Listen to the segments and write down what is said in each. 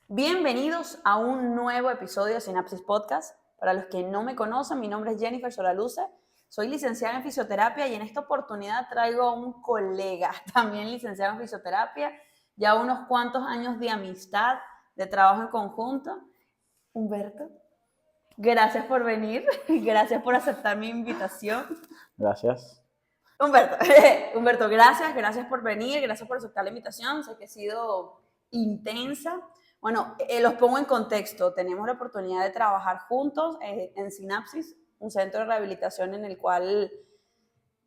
Bienvenidos a un nuevo episodio de Sinapsis Podcast. Para los que no me conocen, mi nombre es Jennifer Solaluce, soy licenciada en fisioterapia y en esta oportunidad traigo a un colega, también licenciado en fisioterapia, ya unos cuantos años de amistad, de trabajo en conjunto. Humberto, gracias por venir, gracias por aceptar mi invitación. Gracias. Humberto, Humberto, gracias por venir, gracias por aceptar la invitación, sé que ha sido intensa. Bueno, los pongo en contexto, tenemos la oportunidad de trabajar juntos en Sinapsis, un centro de rehabilitación en el cual,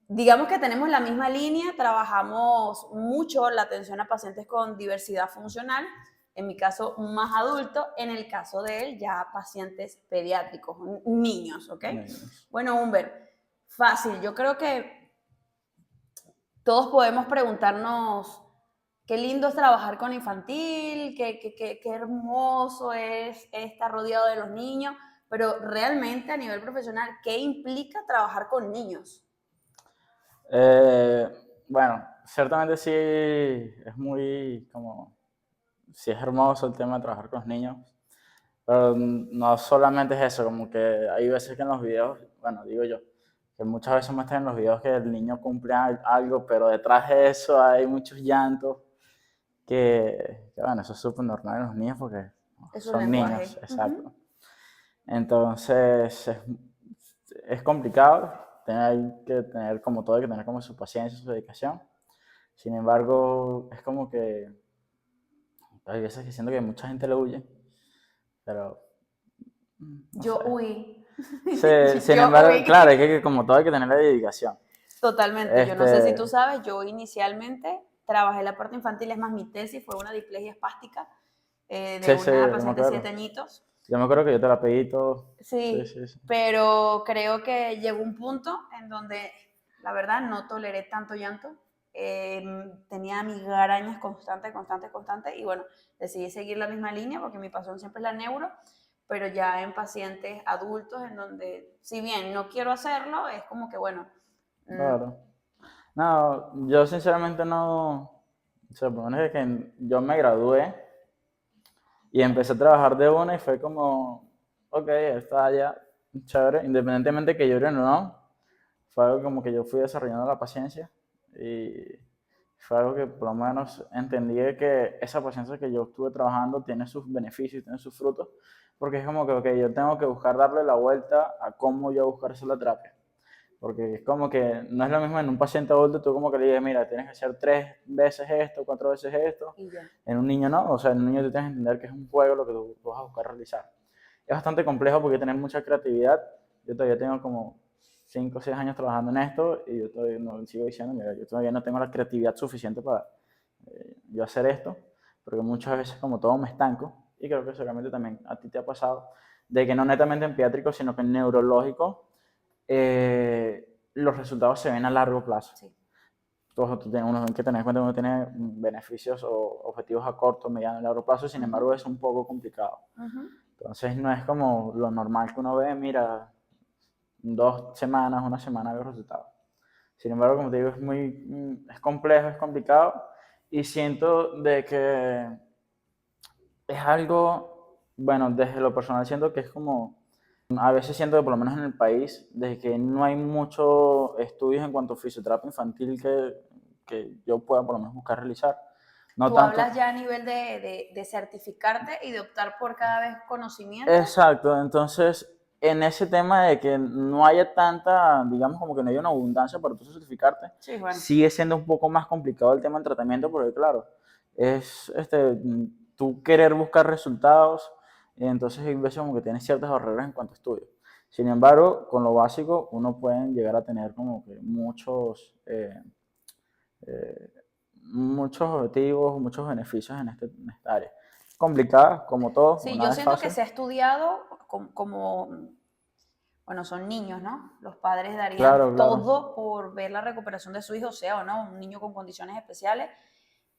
digamos que tenemos la misma línea, trabajamos mucho la atención a pacientes con diversidad funcional, en mi caso más adulto, en el caso de él ya pacientes pediátricos, niños, ¿ok? Niños. Bueno, Humberto, fácil, yo creo que todos podemos preguntarnos qué lindo es trabajar con infantil, qué hermoso es estar rodeado de los niños, pero realmente a nivel profesional, ¿qué implica trabajar con niños? Eh, bueno, ciertamente sí es sí es hermoso el tema de trabajar con los niños, pero no solamente es eso, como que hay veces que en los videos, bueno, digo yo, que muchas veces muestran en los videos que el niño cumple algo, pero detrás de eso hay muchos llantos, bueno, eso es súper normal en los niños porque Es un son niños, lenguaje. exacto. Entonces es complicado, hay que tener como todo, hay que tener como su paciencia, su dedicación. Sin embargo, es como que hay veces que siento que mucha gente le huye, pero no sé. Yo huí. Sin Yo embargo, claro, huí. como todo hay que tener la dedicación. Totalmente. Yo no sé si tú Este, sabes, yo inicialmente trabajé la parte infantil, es más, mi tesis fue una displasia espástica de sí, una yo me paciente de 7 acuerdo. añitos. Yo me acuerdo que yo te la pedí todo. Sí, Sí, sí, sí. pero creo que llegó un punto en donde la verdad no toleré tanto llanto. Tenía migrañas constantes y bueno, decidí seguir la misma línea porque mi pasión siempre es la neuro, pero ya en pacientes adultos en donde si bien no quiero hacerlo, es como que bueno, Claro. No, yo sinceramente no. O sea, por lo menos es que yo me gradué y empecé a trabajar de una y fue como, ok, está ya, chévere, independientemente que llore o no, fue algo como que yo fui desarrollando la paciencia y fue algo que por lo menos entendí que esa paciencia que yo estuve trabajando tiene sus beneficios, tiene sus frutos, porque es como que, ok, yo tengo que buscar darle la vuelta a cómo yo buscar hacer la terapia. Porque es como que no es lo mismo en un paciente adulto, tú como que le dices, mira, tienes que hacer 3 veces esto, 4 veces esto. y ya. En un niño no, o sea, en un niño tú tienes que entender que es un juego lo que tú vas a buscar realizar. Es bastante complejo porque tienes mucha creatividad. Yo todavía tengo como 5 o 6 años trabajando en esto y yo todavía no sigo diciendo, mira, yo todavía no tengo la creatividad suficiente para yo hacer esto, porque muchas veces como todo me estanco, y creo que seguramente también a ti te ha pasado, de que no netamente en pediátrico, sino que en neurológico, los resultados se ven a largo plazo. Sí. Uno hay que tener en cuenta que uno tiene beneficios o objetivos a corto, mediano y largo plazo, sin Uh -huh, embargo es un poco complicado. uh -huh. Entonces no es como lo normal que uno ve, mira, 2 semanas, una semana de resultados. Sin embargo, como te digo, es complejo, es complicado y siento de que es algo, bueno, desde lo personal siento que es como, a veces siento que por lo menos en el país, desde que no hay muchos estudios en cuanto a fisioterapia infantil que yo pueda por lo menos buscar realizar. No Tú tanto. hablas ya a nivel de certificarte y de optar por cada vez conocimiento. Exacto, entonces en ese tema de que no haya tanta, digamos como que no haya una abundancia para tú certificarte, Sí, bueno. sigue siendo un poco más complicado el tema del tratamiento porque claro, es tú querer buscar resultados, y entonces hay veces como que tienes ciertas barreras en cuanto a estudios. Sin embargo, con lo básico uno puede llegar a tener como que eh, muchos objetivos, muchos beneficios en esta área. Complicada, como todo, Sí, yo nada es siento que fácil. se ha estudiado como, bueno, son niños, ¿no? Los padres darían Claro, claro. todo por ver la recuperación de su hijo, sea o no, un niño con condiciones especiales.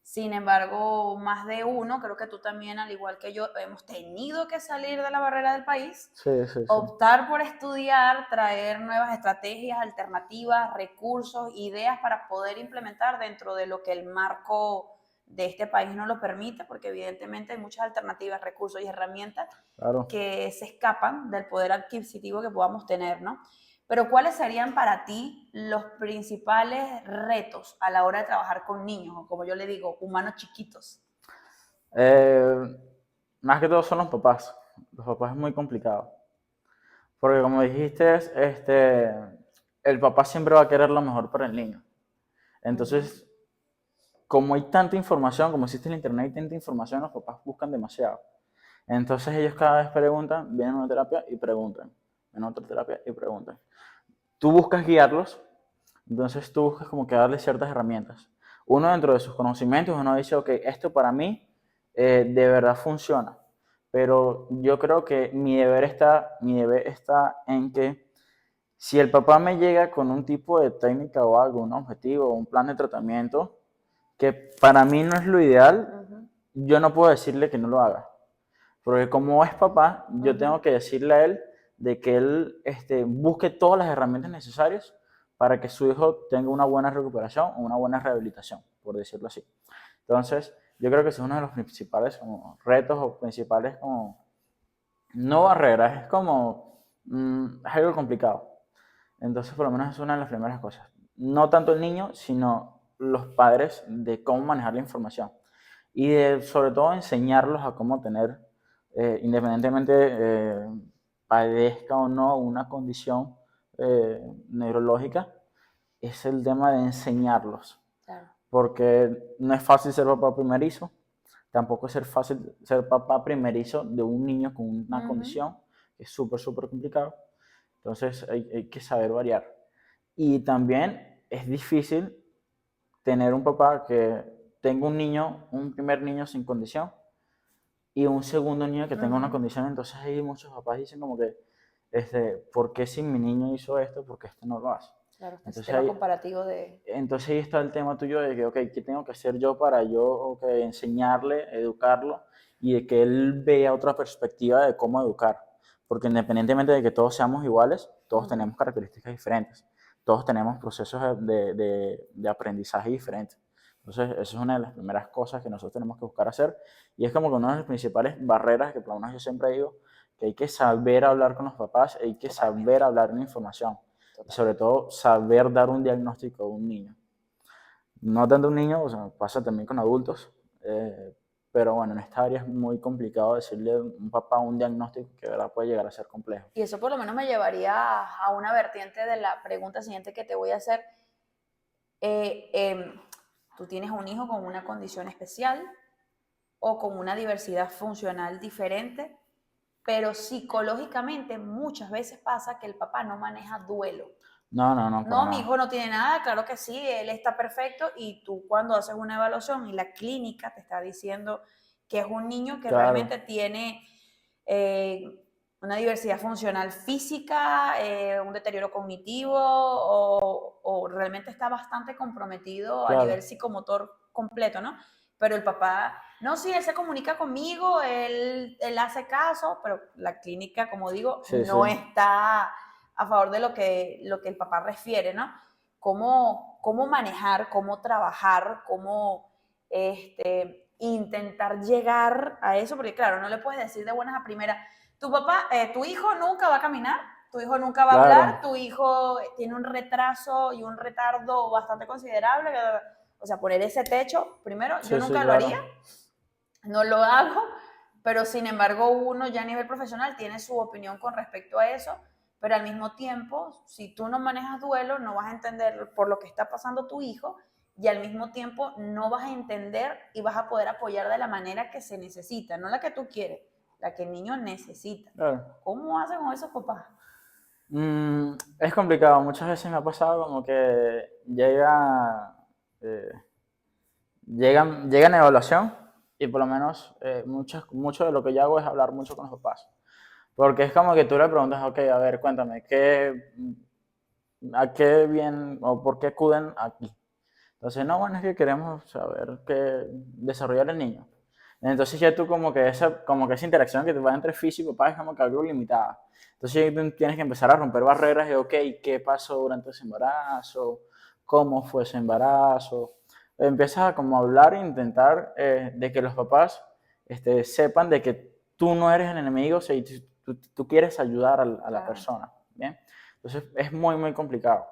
Sin embargo, más de uno, creo que tú también, al igual que yo, hemos tenido que salir de la barrera del país, Sí, sí, sí. optar por estudiar, traer nuevas estrategias, alternativas, recursos, ideas para poder implementar dentro de lo que el marco de este país no lo permite, porque evidentemente hay muchas alternativas, recursos y herramientas Claro. que se escapan del poder adquisitivo que podamos tener, ¿no? Pero ¿cuáles serían para ti los principales retos a la hora de trabajar con niños, o como yo le digo, humanos chiquitos? Eh, Más que todo son los papás. Los papás es muy complicado. Porque como dijiste, el papá siempre va a querer lo mejor para el niño. Ujú. Entonces, como hay tanta información, como existe el internet, hay tanta información, los papás buscan demasiado. Entonces ellos cada vez preguntan, vienen a una terapia y preguntan, vienen a otra terapia y preguntan. Tú buscas guiarlos, entonces tú buscas como que darles ciertas herramientas. Uno dentro de sus conocimientos, uno dice, ok, esto para mí de verdad funciona, pero yo creo que mi deber está en que si el papá me llega con un tipo de técnica o algo, un objetivo, un plan de tratamiento, que para mí no es lo ideal, Ujú, yo no puedo decirle que no lo haga. Porque como es papá, yo ujú. tengo que decirle a él de que él busque todas las herramientas necesarias para que su hijo tenga una buena recuperación o una buena rehabilitación, por decirlo así. Entonces, yo creo que ese es uno de los principales como, retos o principales como, no barreras, es como, es algo complicado. Entonces, por lo menos es una de las primeras cosas. No tanto el niño, sino los padres de cómo manejar la información. Y de, sobre todo, enseñarlos a cómo tener, independientemente padezca o no una condición neurológica, es el tema de enseñarlos. Claro. Porque no es fácil ser papá primerizo, tampoco es fácil ser papá primerizo de un niño con una Ujú. condición, que es súper, súper complicado. Entonces hay que saber variar. Y también es difícil tener un papá que tenga un niño, un primer niño sin condición y un segundo niño que tenga una Ujú. condición. Entonces ahí muchos papás dicen como que, ¿por qué si mi niño hizo esto, por qué este no lo hace? Claro, este Entonces sistema ahí, comparativo de... entonces ahí está el tema tuyo de que, ok, ¿qué tengo que hacer yo para yo enseñarle, educarlo y de que él vea otra perspectiva de cómo educar? Porque independientemente de que todos seamos iguales, todos Ujú. tenemos características diferentes, todos tenemos procesos de aprendizaje diferentes. Entonces, esa es una de las primeras cosas que nosotros tenemos que buscar hacer y es como que una de las principales barreras que por lo menos yo siempre digo, que hay que saber hablar con los papás, hay que Totalmente, saber hablar de información y sobre totalmente. todo saber dar un diagnóstico a un niño. No tanto un niño, o sea, pasa también con adultos, pero bueno, en esta área es muy complicado decirle a un papá un diagnóstico que de verdad puede llegar a ser complejo. Y eso por lo menos me llevaría a una vertiente de la pregunta siguiente que te voy a hacer. Eh, em, Tú tienes un hijo con una condición especial o con una diversidad funcional diferente, pero psicológicamente muchas veces pasa que el papá no maneja duelo. No, no, no, para No, mi nada. hijo no tiene nada, claro que sí, él está perfecto y tú cuando haces una evaluación y la clínica te está diciendo que es un niño que Claro, realmente tiene eh, una diversidad funcional física, un deterioro cognitivo o realmente está bastante comprometido a nivel claro. psicomotor completo, ¿no? Pero el papá, no, sí, él se comunica conmigo, él hace caso, pero la clínica, como digo, Sí, sí. no está a favor de lo que el papá refiere, ¿no? Cómo manejar, cómo trabajar, cómo intentar llegar a eso, porque claro, no le puedes decir de buenas a primeras, tu papá, tu hijo nunca va a caminar, tu hijo nunca va a hablar, Claro. tu hijo tiene un retraso y un retardo bastante considerable, o sea, poner ese techo, primero, yo Sí, sí, nunca lo haría, claro. no lo hago, pero sin embargo uno ya a nivel profesional tiene su opinión con respecto a eso, pero al mismo tiempo, si tú no manejas duelo, no vas a entender por lo que está pasando tu hijo y al mismo tiempo no vas a entender y vas a poder apoyar de la manera que se necesita, no la que tú quieres, la que el niño necesita. Claro. ¿Cómo hacen con esos papás? Es complicado. Muchas veces me ha pasado como que eh, llegan a evaluación y por lo menos mucho de lo que yo hago es hablar mucho con los papás. Porque es como que tú le preguntas, ok, a ver, cuéntame, ¿a qué bien o por qué acuden aquí? Entonces, no, bueno, es que queremos saber qué desarrollar el niño. Entonces ya tú como que esa interacción que te va entre físico y papá es como que algo limitada. Entonces tú tienes que empezar a romper barreras de, ok, ¿qué pasó durante ese embarazo? ¿Cómo fue ese embarazo? empiezas a como hablar e intentar de que los papás sepan de que tú no eres el enemigo, o sea, y tú quieres ayudar a la Claro. persona, ¿bien? Entonces es muy, muy complicado.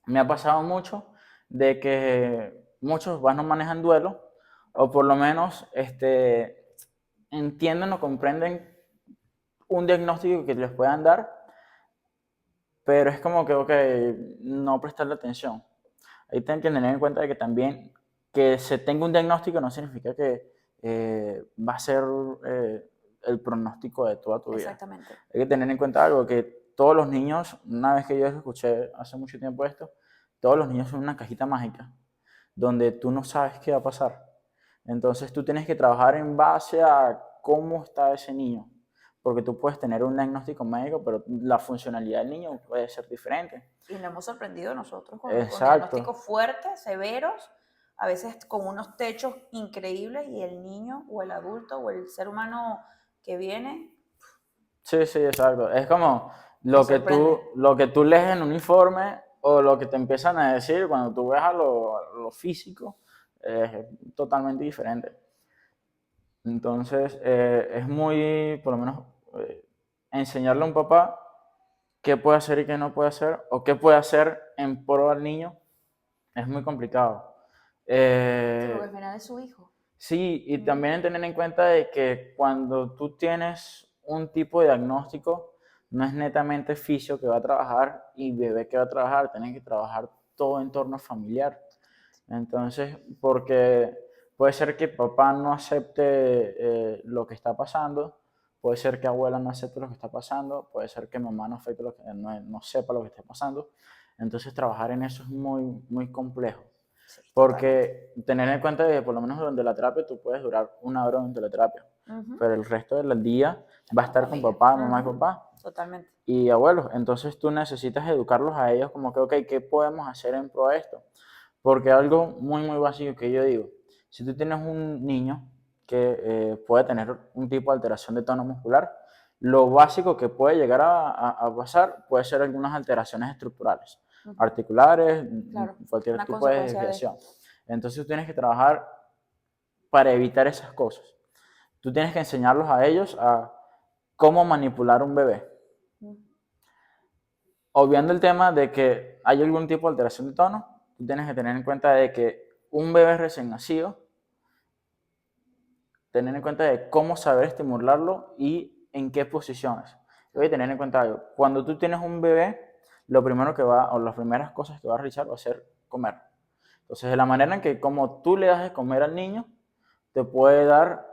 Me ha pasado mucho de que muchos papás no manejan duelo, o por lo menos entienden o comprenden un diagnóstico que les puedan dar, pero es como que, ok, no prestarle atención. Ahí tienen que tener en cuenta de que también que se tenga un diagnóstico no significa que va a ser el pronóstico de toda tu vida. Exactamente. Hay que tener en cuenta algo, que todos los niños, una vez que yo escuché hace mucho tiempo esto, todos los niños son una cajita mágica, donde tú no sabes qué va a pasar. Entonces tú tienes que trabajar en base a cómo está ese niño, porque tú puedes tener un diagnóstico médico, pero la funcionalidad del niño puede ser diferente. Y nos hemos sorprendido nosotros con Exacto. diagnósticos fuertes, severos, a veces con unos techos increíbles y el niño o el adulto o el ser humano que viene Sí, sí, exacto. Es como nos sorprende. lo que tú lees en un informe o lo que te empiezan a decir cuando tú ves a lo físico, es totalmente diferente. Entonces, es muy, por lo menos, eh, enseñarle a un papá qué puede hacer y qué no puede hacer, o qué puede hacer en pro al niño, es muy complicado. Sí, porque al Eh, final es su hijo. Sí, y también tener en cuenta de que cuando tú tienes un tipo de diagnóstico, no es netamente fisio que va a trabajar y bebé que va a trabajar, tienen que trabajar todo entorno familiar. Entonces, porque puede ser que papá no acepte lo que está pasando, puede ser que abuela no acepte lo que está pasando, puede ser que mamá no, acepte lo que, no sepa lo que está pasando. Entonces, trabajar en eso es muy, muy complejo. Sí, totalmente. Porque tener en cuenta que por lo menos durante la terapia tú puedes durar 1 hora durante la terapia, Ujú. pero el resto del día va a Con estar con familia. papá, mamá y Ujú. papá Totalmente. y abuelos. Entonces tú necesitas educarlos a ellos como que, ok, ¿qué podemos hacer en pro de esto? Porque algo muy, muy básico que yo digo, si tú tienes un niño que puede tener un tipo de alteración de tono muscular, lo básico que puede llegar a pasar puede ser algunas alteraciones estructurales, Ujú. articulares, Claro, cualquier una tipo de consecuencia de... desviación. Entonces tú tienes que trabajar para evitar esas cosas. Tú tienes que enseñarlos a ellos a cómo manipular un bebé. Ujú. Obviando el tema de que hay algún tipo de alteración de tono, tú tienes que tener en cuenta de que un bebé recién nacido, tener en cuenta de cómo saber estimularlo y en qué posiciones. Voy a tener en cuenta algo. Cuando tú tienes un bebé, lo primero que va, o las primeras cosas que va a realizar va a ser comer. Entonces, de la manera en que como tú le das de comer al niño, te puede dar,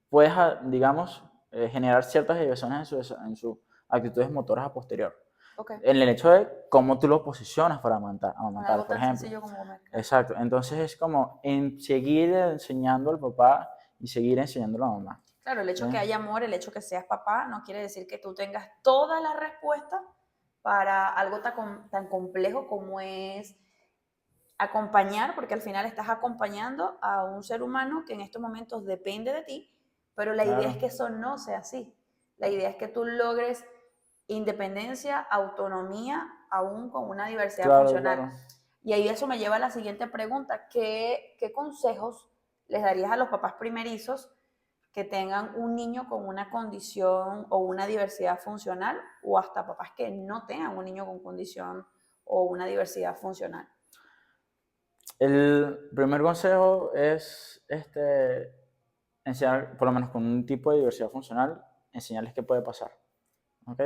puedes, digamos, generar ciertas desviaciones en sus actitudes motoras a posterior. Ok, En el hecho de cómo tú lo posicionas para con amamantar, algo por tan ejemplo. sencillo como comer, claro. Exacto. Entonces es como en seguir enseñando al papá y seguir enseñando a la mamá. Claro, el hecho que ¿Sí? haya amor, el hecho que seas papá, no quiere decir que tú tengas todas las respuestas para algo tan complejo como es acompañar, porque al final estás acompañando a un ser humano que en estos momentos depende de ti, pero la idea es Claro, que eso no sea así. La idea es que tú logres independencia, autonomía, aún con una diversidad claro, funcional. claro. Y ahí eso me lleva a la siguiente pregunta. ¿Qué consejos les darías a los papás primerizos que tengan un niño con una condición o una diversidad funcional o hasta papás que no tengan un niño con condición o una diversidad funcional? El primer consejo es enseñar, por lo menos con un tipo de diversidad funcional, enseñarles qué puede pasar. ¿Ok?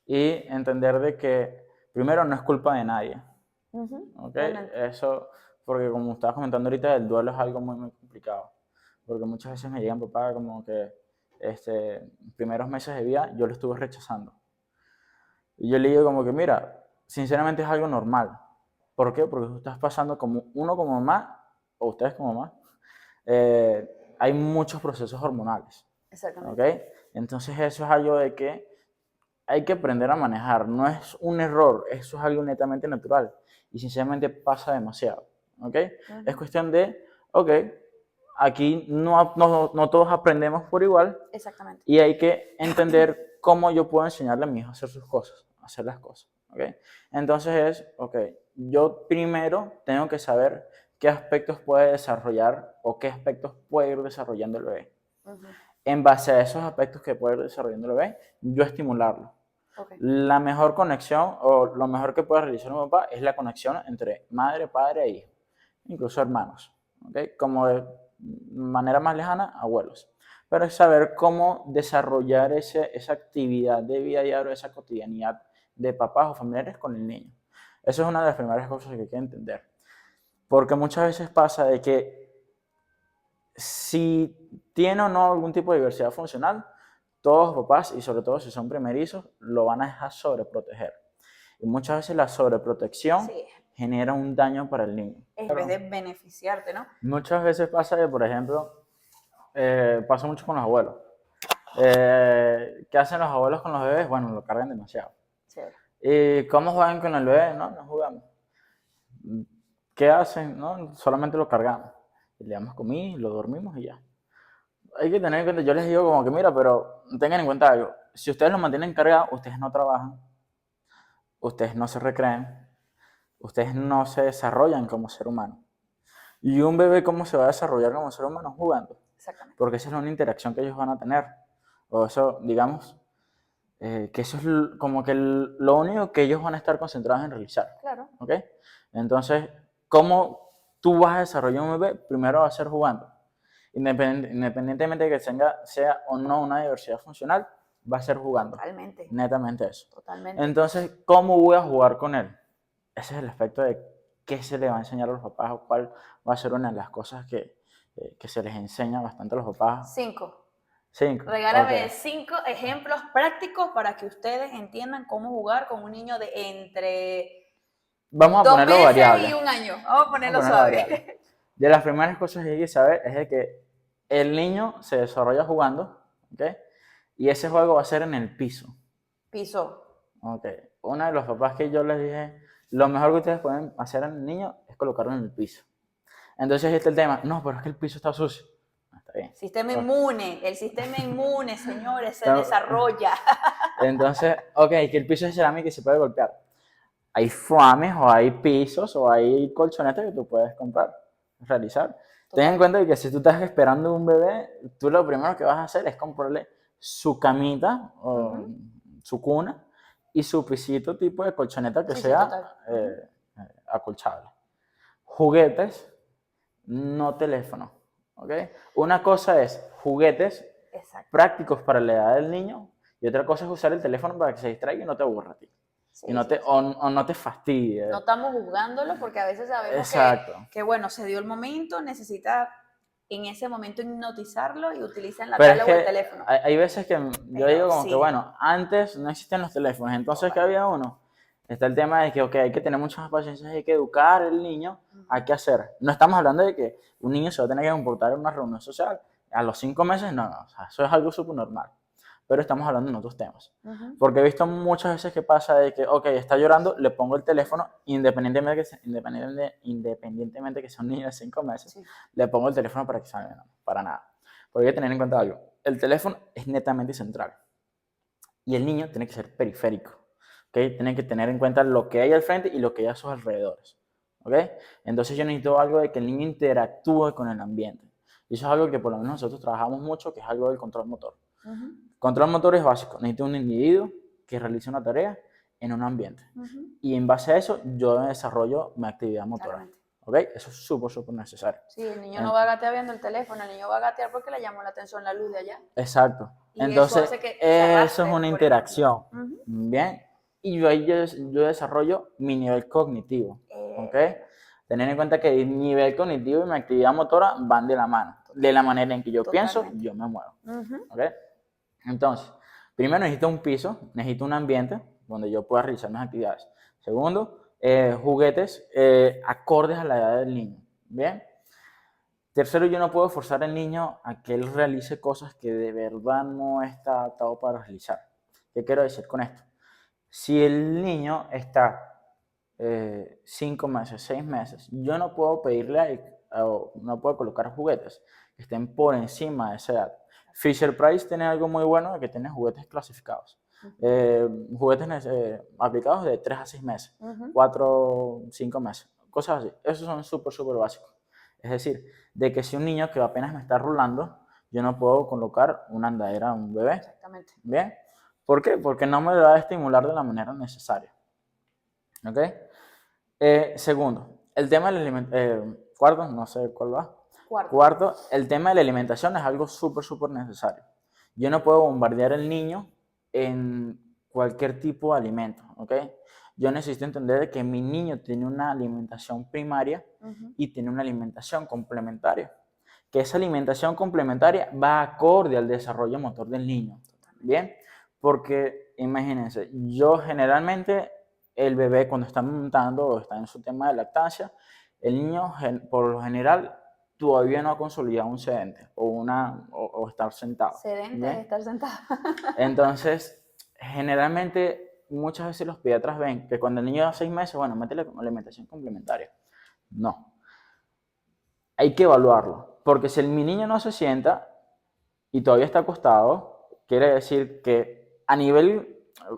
Y entender de que primero no es culpa de nadie. Ujú, ¿Ok? totalmente. Eso, porque como estabas comentando ahorita, el duelo es algo muy, muy complicado. Porque muchas veces me llegan papá como que primeros meses de vida yo lo estuve rechazando. Y yo le digo como que, mira, sinceramente es algo normal. ¿Por qué? Porque tú estás pasando como uno como mamá, o ustedes como mamá, hay muchos procesos hormonales. ¿Ok? Exactamente. Entonces eso es algo de que hay que aprender a manejar. No es un error, eso es algo netamente natural. Y sinceramente pasa demasiado. ¿Ok? Es Ujú, cuestión de, ok, aquí no todos aprendemos por igual exactamente. y hay que entender cómo yo puedo enseñarle a mi hijo a hacer sus cosas, a hacer las cosas. ¿Ok? Entonces es, ok, yo primero tengo que saber qué aspectos puede desarrollar o qué aspectos puede ir desarrollando el bebé. Ujú. En base a esos aspectos que puede ir desarrollando el bebé, yo estimularlo. Ok. La mejor conexión o lo mejor que puede realizar un papá es la conexión entre madre, padre e hijo, incluso hermanos, ¿okay? Como de manera más lejana, abuelos. Pero es saber cómo desarrollar esa actividad de vida diaria, esa cotidianidad de papás o familiares con el niño. Eso es una de las primeras cosas que hay que entender. Porque muchas veces pasa de que si tiene o no algún tipo de diversidad funcional, todos los papás, y sobre todo si son primerizos, lo van a dejar sobreproteger. Y muchas veces la sobreprotección Sí, genera un daño para el niño. en vez de beneficiarte, ¿no? Muchas veces pasa que, por ejemplo, pasa mucho con los abuelos. ¿Qué hacen los abuelos con los bebés? Bueno, lo cargan demasiado. Sí. ¿Y cómo juegan con el bebé? No, no jugamos. ¿Qué hacen? No, solamente lo cargamos. Y le damos comida, lo dormimos y ya. Hay que tener en cuenta, yo les digo como que mira, pero tengan en cuenta algo. Si ustedes lo mantienen cargado, ustedes no trabajan, ustedes no se recrean, ustedes no se desarrollan como ser humano. ¿Y un bebé cómo se va a desarrollar como ser humano? Jugando. Exactamente. Porque esa es una interacción que ellos van a tener. O eso, digamos, que eso es como que lo único que ellos van a estar concentrados en realizar. Claro. ¿Ok? Entonces, ¿cómo tú vas a desarrollar un bebé? Primero va a ser jugando. Independientemente de que sea o no una diversidad funcional, va a ser jugando. Totalmente. Netamente eso. Totalmente. Entonces, ¿cómo voy a jugar con él? Ese es el aspecto de qué se le va a enseñar a los papás o cuál va a ser una de las cosas que se les enseña bastante a los papás. 5. 5. Regálame Ok. 5 ejemplos prácticos para que ustedes entiendan cómo jugar con un niño de entre Vamos a 2 ponerlo meses variable. y un año. Vamos a Vamos a ponerlo ponerlo variable. suave. De las primeras cosas que hay que saber es de que el niño se desarrolla jugando, ¿ok? Y ese juego va a ser en el piso. Piso. Ok. Uno de los papás que yo les dije, lo mejor que ustedes pueden hacer al niño es colocarlo en el piso. Entonces este es el tema, no, pero es que el piso está sucio. Está bien. Sistema Ok. inmune. El sistema inmune, señores, se Está- desarrolla. Entonces, ok, que el piso es cerámica y se puede golpear. Hay foames o hay pisos o hay colchonetas que tú puedes comprar, realizar. Ten en cuenta que si tú estás esperando un bebé, tú lo primero que vas a hacer es comprarle su camita o su cuna y su pisito tipo de colchoneta que Sí, sí, sea total. acolchable. Juguetes, no teléfono. ¿Ok? Una cosa es juguetes Exacto. prácticos para la edad del niño y otra cosa es usar el teléfono para que se distraiga y no te aburra a ti. Sí, Y no sí, te, sí. o no te fastidie. No estamos juzgándolo porque a veces sabemos Exacto. que, bueno, se dio el momento, necesita en ese momento hipnotizarlo y utilizan la Pero es tablet o el que teléfono. hay veces que yo digo Pero como que, sí, bueno, antes no existían los teléfonos, entonces ¿qué totalmente. había uno? Está el tema de que, ok, hay que tener mucha más paciencia, hay que educar al niño a qué hacer. No estamos hablando de que un niño se va a tener que comportar en una reunión social a los 5 meses, no, no, o sea, eso es algo súper normal. Pero estamos hablando en otros temas. Porque he visto muchas veces que pasa de que, ok, está llorando, le pongo el teléfono, independientemente que sea un niño de 5 meses, Sí. le pongo el teléfono para que salga, no, para nada. Porque hay que tener en cuenta algo. El teléfono es netamente central. Y el niño tiene que ser periférico. ¿Okay? Tiene que tener en cuenta lo que hay al frente y lo que hay a sus alrededores. ¿Okay? Entonces yo necesito algo de que el niño interactúe con el ambiente. Y eso es algo que por lo menos nosotros trabajamos mucho, que es algo del control motor. Control motor es básico. Necesito un individuo que realice una tarea en un ambiente. Y en base a eso yo desarrollo mi actividad motora. Claramente. ¿Ok? Eso es súper, súper necesario. Sí, el niño no va a gatear viendo el teléfono, el niño va a gatear porque le llamó la atención la luz de allá. Exacto. Y eso Entonces, hace que se eso es arrastre, una por ejemplo. interacción. Bien. Y yo ahí yo desarrollo mi nivel cognitivo. ¿Ok? Tener en cuenta que el nivel cognitivo y mi actividad motora van de la mano. De la manera en que yo pienso, Totalmente. yo me muevo. ¿Ok? Entonces, primero necesito un piso, necesito un ambiente donde yo pueda realizar mis actividades. Segundo, juguetes acordes a la edad del niño. Bien. Tercero, yo no puedo forzar al niño a que él realice cosas que de verdad no está adaptado para realizar. ¿Qué quiero decir con esto? Si el niño está 5 meses, 6 meses, yo no puedo pedirle, o no puedo colocar juguetes que estén por encima de esa edad. Fisher Price tiene algo muy bueno de que tiene juguetes clasificados. Juguetes aplicados de 3 a 6 meses, 4, 5 meses. cosas así. Esos son súper, súper básicos. Es decir, de que si un niño que apenas me está rolando, yo no puedo colocar una andadera a un bebé. Exactamente. ¿Bien? ¿Por qué? Porque no me va a estimular de la manera necesaria. ¿Ok? Segundo, el tema del cuarto, no sé cuál va. Cuarto, el tema de la alimentación es algo súper, súper necesario. Yo no puedo bombardear al niño en cualquier tipo de alimento, ¿ok? Yo necesito entender que mi niño tiene una alimentación primaria y tiene una alimentación complementaria. Que esa alimentación complementaria va acorde al desarrollo motor del niño, ¿bien? Porque imagínense, yo generalmente el bebé cuando está montando o está en su tema de lactancia, el niño por lo general todavía no ha consolidado un sedente o estar sentado. Sedente es estar sentado. Entonces, generalmente muchas veces los pediatras ven que cuando el niño da 6 meses, bueno, métele alimentación complementaria. No. Hay que evaluarlo, porque si mi niño no se sienta y todavía está acostado, quiere decir que a nivel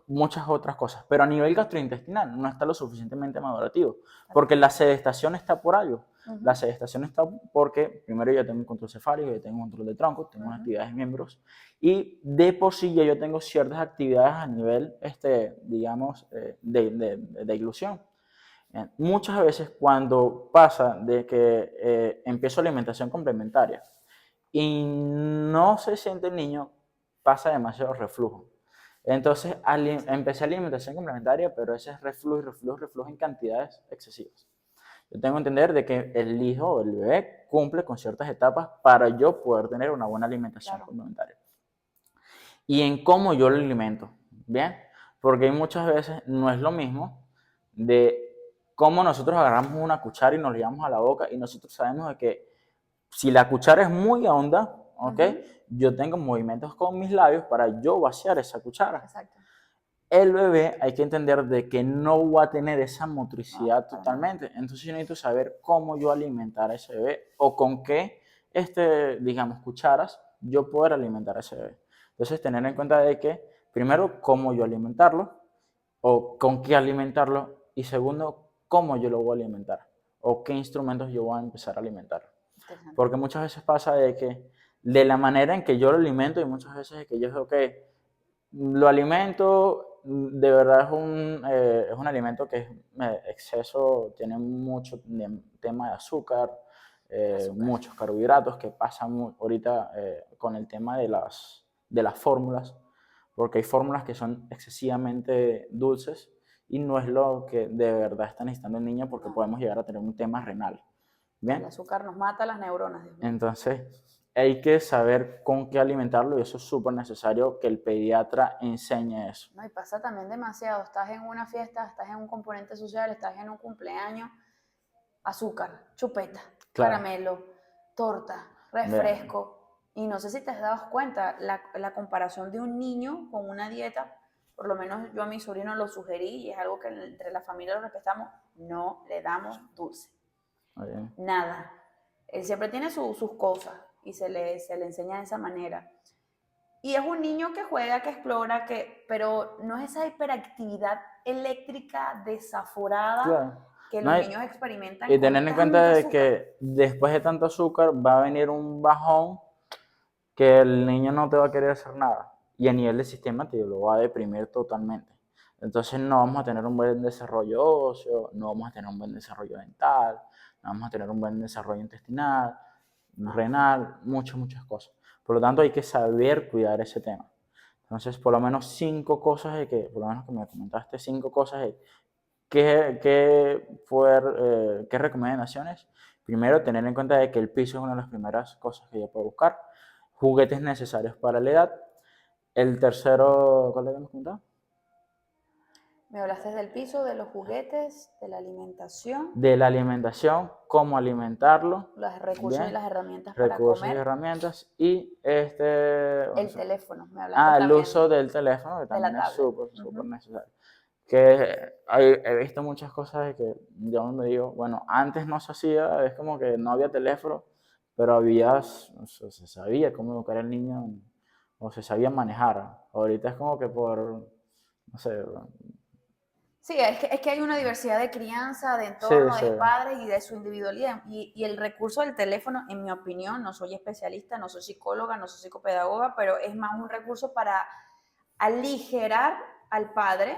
muchas otras cosas, pero a nivel gastrointestinal no está lo suficientemente madurativo, porque la sedestación está por algo. La sedestación está porque primero yo tengo un control cefálico, yo tengo un control de tronco, tengo unas actividades de miembros y de por sí ya yo tengo ciertas actividades a nivel, digamos, de ilusión. Muchas veces cuando pasa de que empiezo alimentación complementaria y no se siente el niño, pasa demasiado reflujo. Entonces empecé alimentación complementaria, pero ese es reflujo en cantidades excesivas. Yo tengo que entender de que el hijo o el bebé cumple con ciertas etapas para yo poder tener una buena alimentación complementaria. Y en cómo yo lo alimento, ¿bien? Porque muchas veces no es lo mismo de cómo nosotros agarramos una cuchara y nos la llevamos a la boca y nosotros sabemos de que si la cuchara es muy honda, ¿ok? Yo tengo movimientos con mis labios para yo vaciar esa cuchara. Exacto. El bebé hay que entender de que no va a tener esa motricidad totalmente. Entonces yo necesito saber cómo yo alimentar a ese bebé o con qué, digamos, cucharas yo poder alimentar a ese bebé. Entonces tener en cuenta de que, primero, cómo yo alimentarlo o con qué alimentarlo y segundo, cómo yo lo voy a alimentar o qué instrumentos yo voy a empezar a alimentar. Porque muchas veces pasa de que de la manera en que yo lo alimento y muchas veces es que yo digo, ok, lo alimento, de verdad es un alimento que es exceso, tiene mucho tema de azúcar, muchos carbohidratos que pasan ahorita con el tema de las fórmulas, porque hay fórmulas que son excesivamente dulces y no es lo que de verdad está necesitando el niño porque podemos llegar a tener un tema renal. ¿Bien? El azúcar nos mata las neuronas. Entonces, hay que saber con qué alimentarlo y eso es súper necesario que el pediatra enseñe eso. No, y pasa también demasiado. Estás en una fiesta, estás en un componente social, estás en un cumpleaños, azúcar, chupeta, caramelo, torta, refresco. Y no sé si te has dado cuenta, la comparación de un niño con una dieta, por lo menos yo a mi sobrino lo sugerí y es algo que entre la familia lo respetamos, no le damos dulce. Nada. Él siempre tiene sus cosas y se le enseña de esa manera. Y es un niño que juega, que explora, pero no es esa hiperactividad eléctrica desaforada que los niños experimentan. Y tener en cuenta de que después de tanto azúcar va a venir un bajón que el niño no te va a querer hacer nada. Y a nivel del sistema te lo va a deprimir totalmente. Entonces no vamos a tener un buen desarrollo óseo, no vamos a tener un buen desarrollo dental, no vamos a tener un buen desarrollo intestinal, renal, muchas cosas. Por lo tanto hay que saber cuidar ese tema. Entonces por lo menos 5 cosas por lo menos que me comentaste, 5 cosas ¿qué recomendaciones? Primero, tener en cuenta de que el piso es una de las primeras cosas que yo puedo buscar. Juguetes necesarios para la edad. El tercero, ¿cuál le habíamos comentado? Me hablaste del piso, de los juguetes, de la alimentación. De la alimentación, cómo alimentarlo. Los recursos y las herramientas para comer. Recursos y herramientas. Y el teléfono, me hablaste el también. uso del teléfono, que también es súper necesario. Que he visto muchas cosas de que yo me digo, bueno, antes no se hacía, es como que no había teléfono, pero se sabía cómo educar al niño o se sabía manejar. Ahorita es como que no sé. Sí, es que hay una diversidad de crianza, de Sí, entorno, sí. de padres y de su individualidad. Y el recurso del teléfono, en mi opinión, no soy especialista, no soy psicóloga, no soy psicopedagoga, pero es más un recurso para aligerar al padre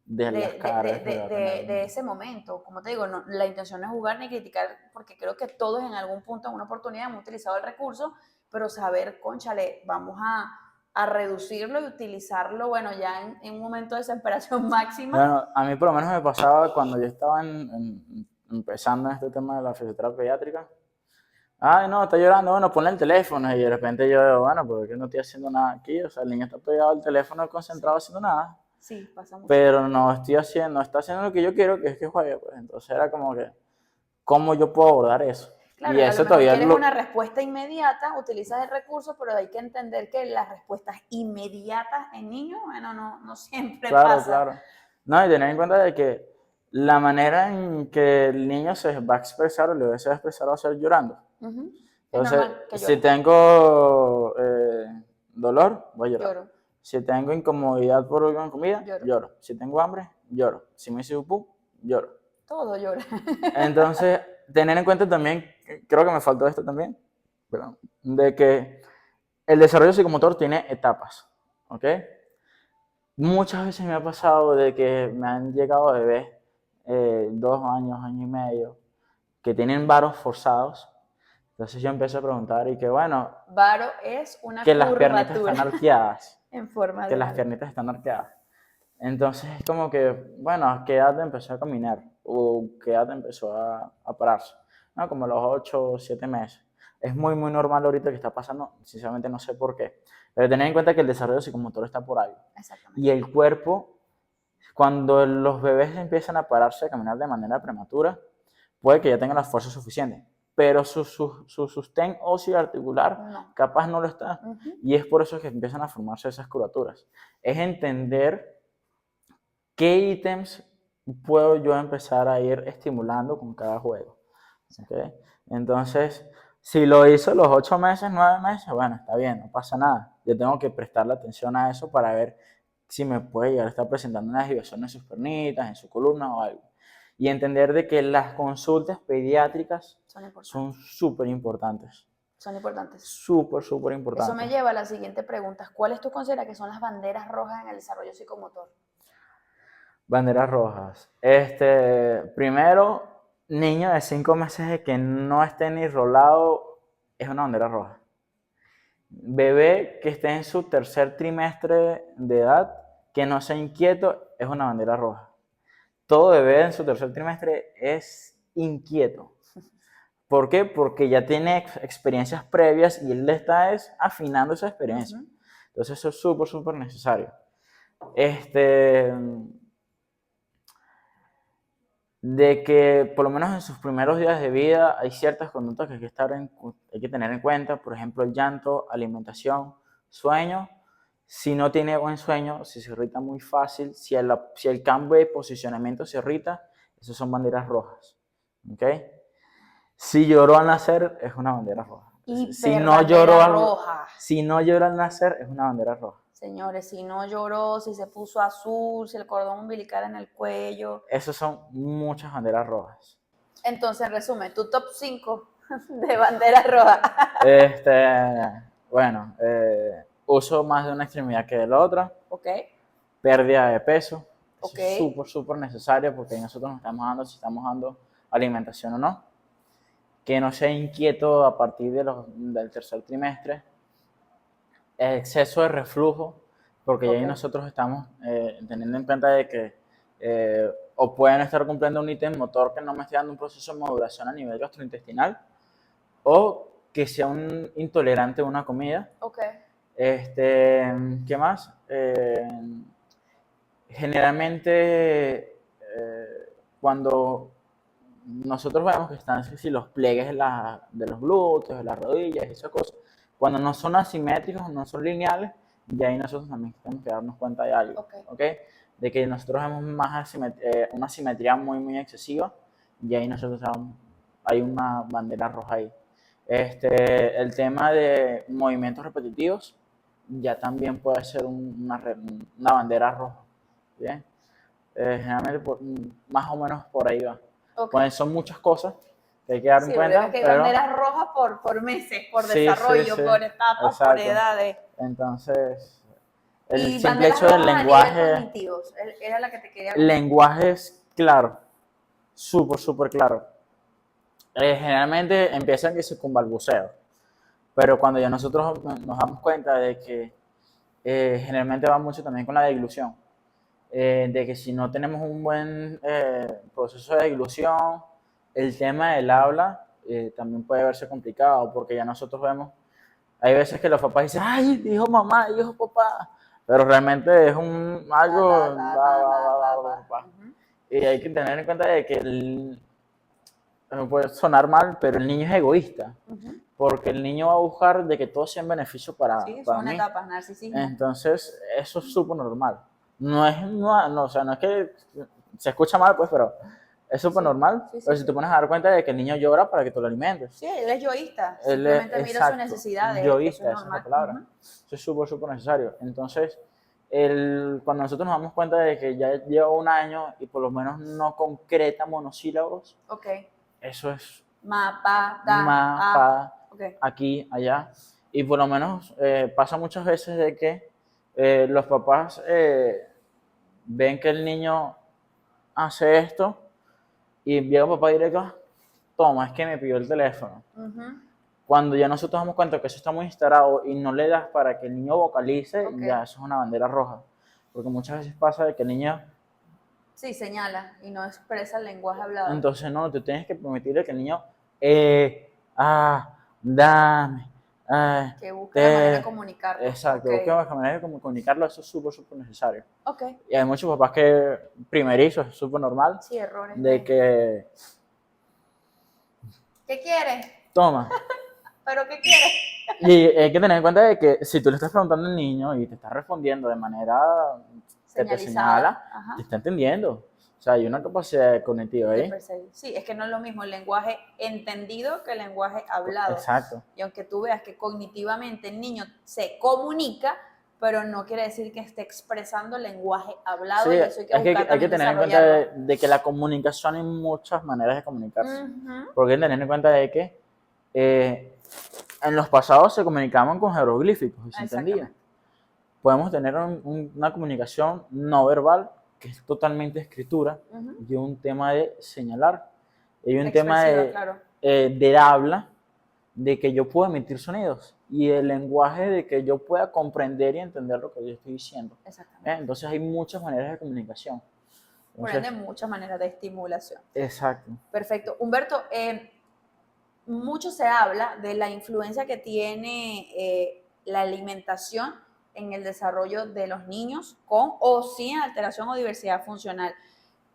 De las cargas que va a tener el de niño. ese momento. Como te digo, la intención no es jugar ni criticar, porque creo que todos en algún punto, en una oportunidad, hemos utilizado el recurso, pero saber, cónchale, vamos a reducirlo y utilizarlo, bueno, ya en un momento de desesperación máxima. Bueno, a mí por lo menos me pasaba cuando yo estaba empezando en este tema de la fisioterapia pediátrica. Ay, no, está llorando, bueno, ponle el teléfono. Y de repente yo, bueno, porque no estoy haciendo nada aquí. O sea, el niño está pegado al teléfono Sí, concentrado haciendo nada. sí, pasa mucho. Pero no estoy haciendo, no está haciendo lo que yo quiero, que es que juegue. Pues entonces era como que, ¿cómo yo puedo abordar eso? Claro, Y y a lo eso mejor todavía quieres una lo... respuesta inmediata, utilizas el recurso, pero hay que entender que las respuestas inmediatas en niños, bueno, no siempre Claro, pasa. claro. No, y tener en cuenta de que la manera en que el niño se va a expresar o le va a expresar va a ser llorando. Ujú. Es Entonces, normal que si llore. tengo dolor, voy a llorar. Lloro, Si tengo incomodidad por alguna comida, lloro. lloro. Si tengo hambre, lloro. Si me hice pupú, lloro. Todo llora. Entonces, tener en cuenta también, creo que me faltó esto también, perdón, de que el desarrollo psicomotor tiene etapas, ¿ok? Muchas veces me ha pasado de que me han llegado bebés, 2 años, año y medio, que tienen varos forzados. Entonces yo empiezo a preguntar y que bueno, Varo es una que las piernitas curvatura están arqueadas, en forma que de las algo. piernitas están arqueadas. Entonces es como que, bueno, ¿a qué edad empezó a caminar? ¿O qué edad empezó a pararse? No, como a los 8 o 7 meses. Es muy, muy normal ahorita que está pasando, sinceramente no sé por qué. Pero tener en cuenta que el desarrollo psicomotor está por ahí. Exactamente. Y el cuerpo, cuando los bebés empiezan a pararse a caminar de manera prematura, puede que ya tengan la fuerza suficiente, pero su sostén óseo y articular No. capaz no lo está. Ujú. Y es por eso que empiezan a formarse esas curvaturas. Es entender qué ítems puedo yo empezar a ir estimulando con cada juego. ¿Okay? Entonces, si lo hizo los 8 meses, 9 meses, bueno, está bien, no pasa nada. Yo tengo que prestarle atención a eso para ver si me puede llegar a estar presentando una desviación en sus pernitas, en su columna o algo. Y entender de que las consultas pediátricas Son son importantes. súper importantes. Son importantes. Súper, súper Eso me importantes. lleva a la siguiente pregunta. ¿Cuáles tú consideras que son las banderas rojas en el desarrollo psicomotor? Banderas rojas. Primero, niño de 5 meses de que no esté ni rolado es una bandera roja. Bebé que esté en su tercer trimestre de edad, que no sea inquieto, es una bandera roja. Todo bebé en su tercer trimestre es inquieto. ¿Por qué? Porque ya tiene experiencias previas y él le está afinando esa experiencia. Ujú. Entonces eso es súper, súper necesario. Este, de que por lo menos en sus primeros días de vida hay ciertas conductas que hay que tener en cuenta, por ejemplo el llanto, alimentación, sueño. Si no tiene buen sueño, si se irrita muy fácil, si el cambio de posicionamiento se irrita, esas son banderas rojas. ¿Okay? Si lloró al nacer, es una bandera roja. Si Hiper no bandera lloró roja. si no lloró al nacer, es una bandera roja. Señores, si no lloró, si se puso azul, si el cordón umbilical en el cuello. Esas son muchas banderas rojas. Entonces, en resumen, tu top 5 de banderas rojas. Bueno, uso más de una extremidad que de la otra, Ok, pérdida de peso, eso ok. es súper, súper necesario porque nosotros nos estamos dando si estamos dando alimentación o no, que no sea inquieto a partir del tercer trimestre, exceso de reflujo, porque ya ahí Ok. nosotros estamos teniendo en cuenta de que o pueden estar cumpliendo un ítem motor que no me esté dando un proceso de maduración a nivel gastrointestinal, o que sea un intolerante a una comida. Ok. ¿Qué más? Generalmente, cuando nosotros vemos que están si los pliegues de los glúteos, de las rodillas y esas cosas, cuando no son asimétricos, no son lineales, y ahí nosotros también tenemos que darnos cuenta de algo, Ok. ¿ok? De que nosotros vemos una asimetría muy, muy excesiva, y ahí nosotros hay una bandera roja ahí. El tema de movimientos repetitivos ya también puede ser una bandera roja. ¿Bien? Generalmente más o menos por ahí va. Ok. Pues son muchas cosas que hay que dar en Sí, porque ves cuenta, que hay pero banderas rojas por meses, por sí, sí, desarrollo, sí, por etapas, por exacto. edades. Entonces, el Y simple banderas hecho del rojas a nivel lenguaje, cognitivo, era la que te quería el comentar. lenguaje es claro, súper, súper claro. Generalmente empiezan que se con balbuceo, pero cuando ya nosotros nos damos cuenta de que generalmente va mucho también con la deglución, de que si no tenemos un buen proceso de deglución, el tema del habla también puede verse complicado, porque ya nosotros vemos, hay veces que los papás dicen, ay, dijo mamá, dijo papá, pero realmente es un Ta, ta, algo, ta, ta, ta, ta, papá. Ujú. Y hay que tener en cuenta de que puede sonar mal, pero el niño es egoísta, Ujú. porque el niño va a buscar de que todo sea en beneficio Sí, son para una mí. etapa, narcisismo. Entonces, eso es súper normal. No, o sea, no es que se escucha mal, pues, pero es súper Sí, normal. sí, sí, Pero si sí. te pones a dar cuenta de que el niño llora para que tú lo alimentes. Sí, él es yoísta, Él es, simplemente mira sus exacto, necesidades, eso es yoísta, esa es la normal. palabra. Ujú. Eso es súper, súper necesario. Entonces, cuando nosotros nos damos cuenta de que ya lleva un año y por lo menos no concreta monosílabos, Ok. eso es Ma, pa, da, ma, a. pa, Ok. aquí, allá. Y por lo menos pasa muchas veces de que los papás ven que el niño hace esto y llega papá directo, "Ah, toma, es que me pidió el teléfono". Ujú. Cuando ya nosotros damos cuenta que eso está muy instalado y no le das para que el niño vocalice, Ok. ya eso es una bandera roja. Porque muchas veces pasa de que el niño, Sí, señala y no expresa el lenguaje hablado. entonces no, tú tienes que permitirle que el niño, dame, Que busque la manera de te, comunicarlo. exacto, Ok. busca una manera de comunicarlo, eso es súper, súper necesario. Ok. Y hay muchos papás que, primerizos, es súper normal, Sí, errores de de. que, ¿Qué quieres? toma. ¿Pero qué quieres? Y hay que tener en cuenta de que si tú le estás preguntando al niño y te está respondiendo de manera que te señala, Señalizada. Ajá. te está entendiendo. O sea, hay una capacidad cognitiva De ahí. percibir. Sí, es que no es lo mismo el lenguaje entendido que el lenguaje hablado. Exacto. Y aunque tú veas que cognitivamente el niño se comunica, pero no quiere decir que esté expresando el lenguaje Sí, hablado y eso hay que es que buscar hay que también tener en cuenta desarrollarlo. de que la comunicación hay muchas maneras de comunicarse. Ujú. Porque hay que tener en cuenta de que en los pasados se comunicaban con jeroglíficos y se entendía. Exactamente. Podemos tener una comunicación no verbal, que es totalmente escritura, Ujú. y un tema de señalar. Hay un tema Expresiva, claro. de habla, de que yo puedo emitir sonidos, y el lenguaje de que yo pueda comprender y entender lo que yo estoy diciendo. Exactamente. Entonces hay muchas maneras de comunicación. Por ende, Entonces, muchas maneras de estimulación. exacto. Perfecto. Humberto, mucho se habla de la influencia que tiene la alimentación en el desarrollo de los niños con o sin alteración o diversidad funcional.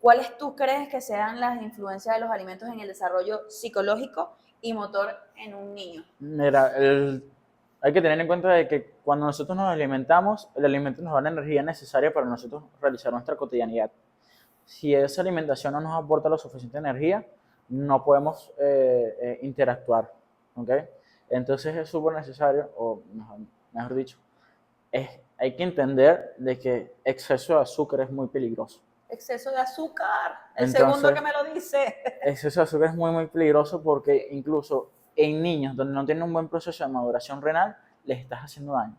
¿Cuáles tú crees que sean las influencias de los alimentos en el desarrollo psicológico y motor en un niño? Mira, hay que tener en cuenta de que cuando nosotros nos alimentamos, el alimento nos da la energía necesaria para nosotros realizar nuestra cotidianidad. Si esa alimentación no nos aporta la suficiente energía, no podemos interactuar, ¿ok? Entonces es súper necesario, o mejor dicho, hay que entender de que exceso de azúcar es muy peligroso. Exceso de azúcar, el segundo Entonces, que me lo dice. exceso de azúcar es muy, muy peligroso porque incluso en niños donde no tienen un buen proceso de maduración renal, les estás haciendo daño.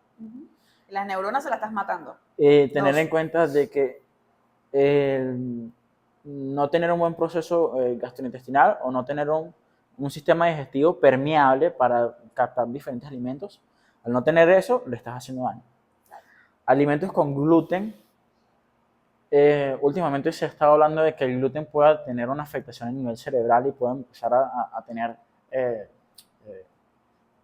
Las neuronas se las estás matando. Tener en Dos. cuenta de que no tener un buen proceso gastrointestinal o no tener un sistema digestivo permeable para captar diferentes alimentos, al no tener eso, le estás haciendo daño. Alimentos con gluten. Últimamente se ha estado hablando de que el gluten pueda tener una afectación a nivel cerebral y puede empezar a tener, eh, eh,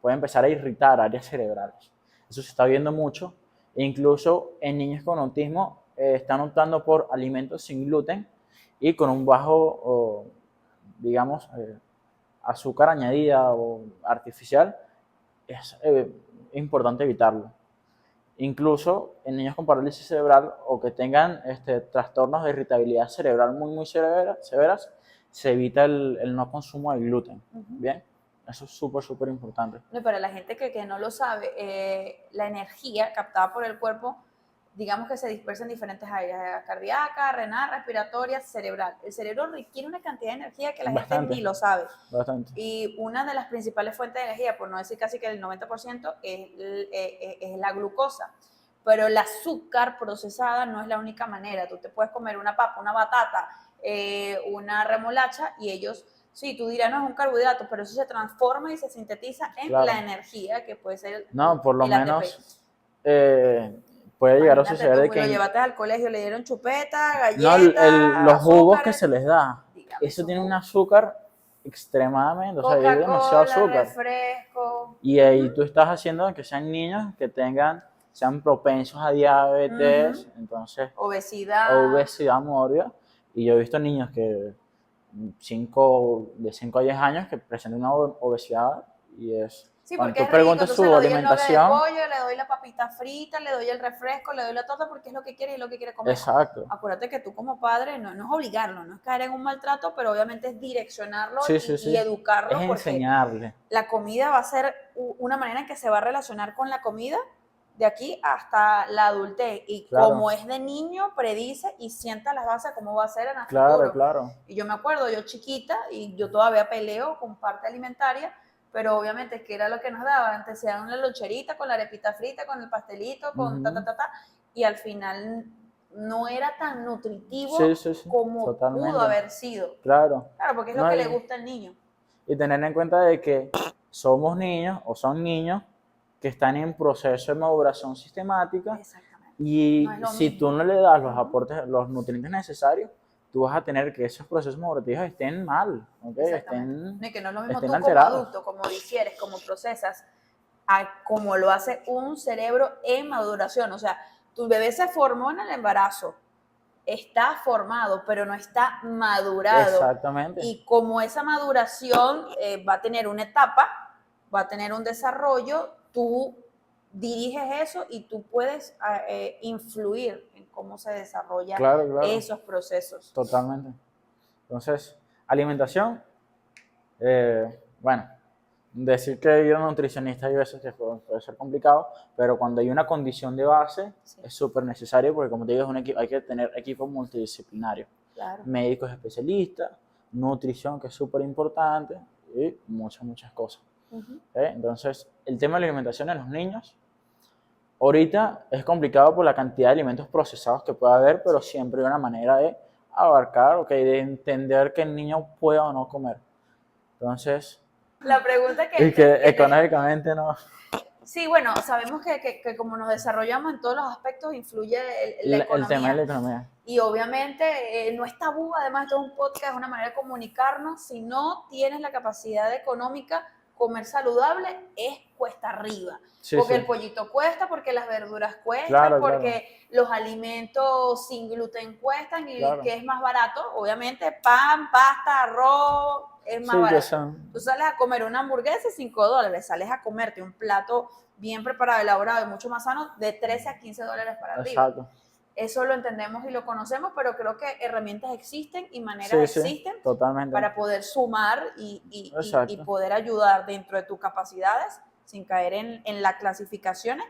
puede empezar a irritar áreas cerebrales. Eso se está viendo mucho. E incluso en niños con autismo están optando por alimentos sin gluten y con un bajo, digamos, azúcar añadida o artificial. Es importante evitarlo. Incluso en niños con parálisis cerebral o que tengan trastornos de irritabilidad cerebral muy, muy severas, se evita el no consumo de gluten. Bien, eso es súper, súper importante. No, para la gente que no lo sabe, la energía captada por el cuerpo digamos que se dispersa en diferentes áreas, cardíaca, renal, respiratoria, cerebral. El cerebro requiere una cantidad de energía que la gente ni lo sabe. Bastante. Y una de las principales fuentes de energía, por no decir casi que el 90%, es la glucosa. Pero el azúcar procesada no es la única manera. Tú te puedes comer una papa, una batata, una remolacha y ellos, sí, tú dirás, no es un carbohidrato, pero eso se transforma y se sintetiza en la energía que puede ser no, por lo el ATP. menos puede llegar a suceder tú, de que lo llevaste al colegio, le dieron chupeta, no, galletas, los jugos que azúcares. se les da, Dígame, eso tiene un azúcar extremadamente, o sea, hay demasiado Coca-Cola, azúcar. refresco. Y ahí tú estás haciendo que sean niños que sean propensos a diabetes, entonces, obesidad mórbida. Y yo he visto niños que de 5 a 10 años que presentan una obesidad y es, Sí, cuando porque tú es rico, preguntas entonces su le doy el nugget de alimentación, pollo, le doy la papita frita, le doy el refresco, le doy la torta porque es lo que quiere y es lo que quiere comer. exacto, Acuérdate que tú como padre no es obligarlo, no es caer en un maltrato, pero obviamente es direccionarlo sí, y educarlo, es porque enseñarle, la comida va a ser una manera en que se va a relacionar con la comida de aquí hasta la adultez. Y claro, como es de niño, predice y sienta las bases cómo va a ser en el claro, futuro. claro, Y yo me acuerdo, yo chiquita, y yo todavía peleo con parte alimentaria, pero obviamente es que era lo que nos daban. Antes se daban una loncherita con la arepita frita, con el pastelito, con y al final no era tan nutritivo sí, como pudo totalmente, haber sido. claro, Claro, porque es no, lo que le gusta al niño. y tener en cuenta de que somos niños o son niños que están en proceso de maduración sistemática. Exactamente. Y No es lo si mismo. tú no le das los aportes, los nutrientes necesarios, tú vas a tener que esos procesos madurativos estén mal, ¿okay? Exactamente. Y que no es lo mismo estén tú como alterados. adulto, como difieres, como procesas, a como lo hace un cerebro en maduración. O sea, tu bebé se formó en el embarazo, está formado, pero no está madurado. Exactamente. Y como esa maduración va a tener una etapa, va a tener un desarrollo, tú diriges eso y tú puedes influir en cómo se desarrollan Claro, esos procesos. totalmente. Entonces, alimentación, bueno, decir que ir a un nutricionista hay veces que puede ser complicado, pero cuando hay una condición de base es súper necesario porque, como te digo, hay que tener equipo multidisciplinario. Claro. Médicos especialistas, nutrición, que es súper importante, y muchas cosas. Entonces, el tema de la alimentación en los niños, ahorita es complicado por la cantidad de alimentos procesados que puede haber, pero siempre hay una manera de abarcar, de entender que el niño pueda o no comer. Entonces, la pregunta y que económicamente no. Sí, bueno, sabemos que como nos desarrollamos en todos los aspectos influye la economía. El tema de la economía. Y obviamente no es tabú, además esto es un podcast, es una manera de comunicarnos. Si no tienes la capacidad económica, comer saludable es cuesta arriba. Porque el pollito cuesta, porque las verduras cuestan, porque los alimentos sin gluten cuestan y que es más barato, obviamente pan, pasta, arroz, es más barato. Tú sales a comer una hamburguesa, $5, sales a comerte un plato bien preparado, elaborado y mucho más sano, de $13 a $15 para arriba. Exacto. Eso lo entendemos y lo conocemos, pero creo que herramientas existen y maneras existen para poder sumar y poder ayudar dentro de tus capacidades sin caer en las clasificaciones.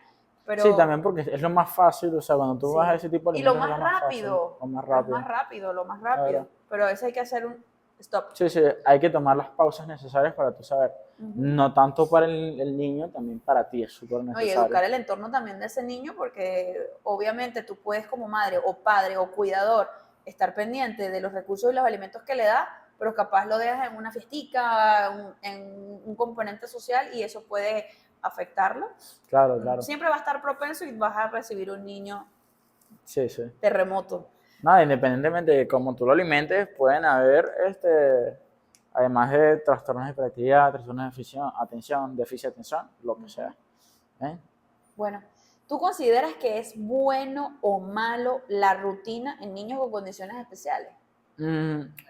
Pero, sí, también porque es lo más fácil, o sea, cuando tú vas a ese tipo de alimentos, y lo más rápido. Pero a veces hay que hacer un stop. Sí, hay que tomar las pausas necesarias para tú saber. No tanto para el niño, también para ti es súper necesario. Y educar el entorno también de ese niño, porque obviamente tú puedes como madre o padre o cuidador estar pendiente de los recursos y los alimentos que le da, pero capaz lo dejas en una fiestica, en un componente social y eso puede afectarlo. Claro. Siempre va a estar propenso y vas a recibir un niño terremoto. Nada, independientemente de cómo tú lo alimentes, pueden haber, además de trastornos de hiperactividad, trastornos de déficit de atención, lo que sea. Bueno, ¿tú consideras que es bueno o malo la rutina en niños con condiciones especiales?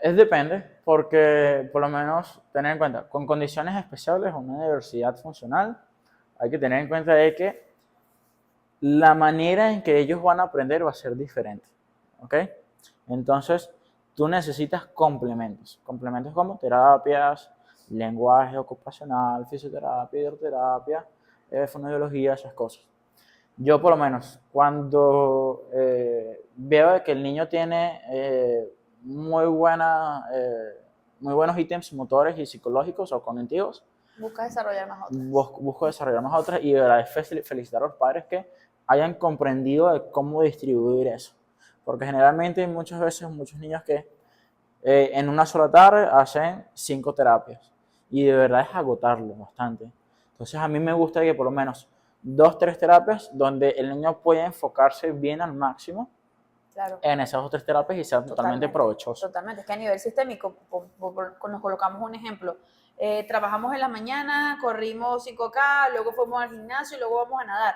Es depende, porque por lo menos tener en cuenta, con condiciones especiales o una diversidad funcional, hay que tener en cuenta de que la manera en que ellos van a aprender va a ser diferente. ¿Ok? Entonces, tú necesitas complementos. Complementos como terapias, lenguaje ocupacional, fisioterapia, hidroterapia, fonoaudiología, esas cosas. Yo por lo menos, cuando veo que el niño tiene muy muy buenos ítems motores y psicológicos o cognitivos, Busca desarrollar más otras. busco desarrollar más otras y de verdad es felicitar a los padres que hayan comprendido de cómo distribuir eso. Porque generalmente muchas veces muchos niños que en una sola tarde hacen 5 terapias y de verdad es agotarlo bastante. Entonces a mí me gusta que por lo menos 2, 3 terapias donde el niño pueda enfocarse bien al máximo Claro. en esas 2, 3 terapias y sea totalmente provechoso. Totalmente, es que a nivel sistémico, nos colocamos un ejemplo. Trabajamos en la mañana, corrimos 5K, luego fuimos al gimnasio y luego vamos a nadar.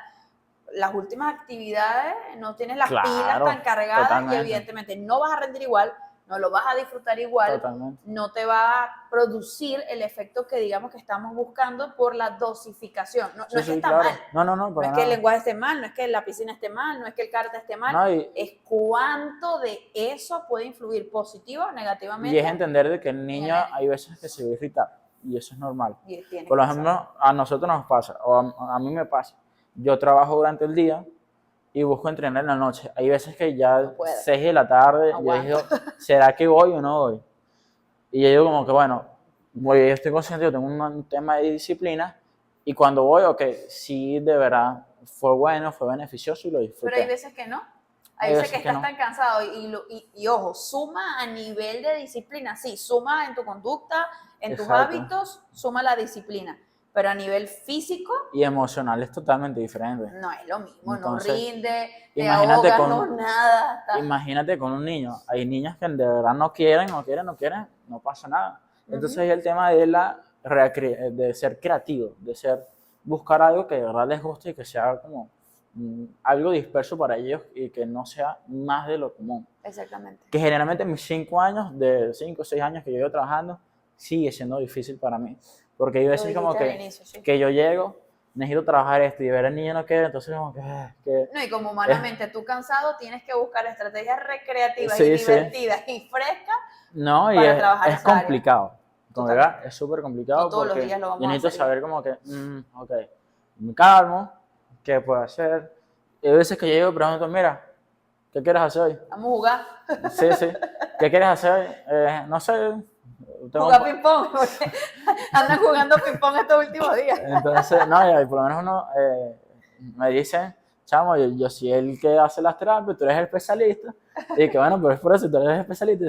Las últimas actividades no tienes las pilas Claro, tan cargadas totalmente. y evidentemente no vas a rendir igual, no lo vas a disfrutar igual, Totalmente. no te va a producir el efecto que digamos que estamos buscando por la dosificación. No, Sí, no es que sí, está claro. mal. No, No para es que el nada. lenguaje esté mal, no es que la piscina esté mal, no es que el karate esté mal, No, es cuánto de eso puede influir positivo o negativamente. y es entender de que el niño hay veces que se va a irritar y eso es normal. Y tiene Por que ejemplo, a nosotros nos pasa, o a mí me pasa. Yo trabajo durante el día y busco entrenar en la noche. Hay veces que ya No puedo. 6 de la tarde, yo Aguanto. digo, ¿será que voy o no voy? Y yo digo como que, bueno, yo estoy consciente, yo tengo un tema de disciplina y cuando voy, ok, sí, de verdad, fue bueno, fue beneficioso y lo disfruté. Pero hay veces que no. Hay veces que estás tan cansado y ojo, suma a nivel de disciplina, sí, suma en tu conducta, en tus hábitos, suma la disciplina, pero a nivel físico y emocional es totalmente diferente. no es lo mismo. Entonces, no rinde, te imagínate ahogas, no nada. Imagínate con un niño, hay niños que de verdad no quieren, no pasa nada. Entonces es el tema de de ser creativo, de buscar algo que de verdad les guste y que sea como algo disperso para ellos y que no sea más de lo común. Exactamente. Que generalmente en mis 5 años, de 5 o 6 años que yo llevo trabajando, sigue siendo difícil para mí. Porque hay veces como que yo llego, necesito trabajar esto y ver al niño no quiere, entonces como que... No, y como humanamente tú cansado tienes que buscar estrategias recreativas y divertidas y frescas para trabajar es complicado. Como verdad, es súper complicado no todos porque los días lo vamos yo necesito a hacer saber como que, ok, me calmo, ¿qué puedo hacer? Y hay veces que yo llego y pregunto, mira, ¿qué quieres hacer hoy? Vamos a jugar. Sí, ¿qué quieres hacer hoy? No sé. Jugar ping-pong, porque andan jugando ping-pong estos últimos días. Entonces, no, y por lo menos uno me dice, chamo, yo soy el que hace las terapias, tú eres el especialista. Y que bueno, pero es por eso, tú eres el especialista,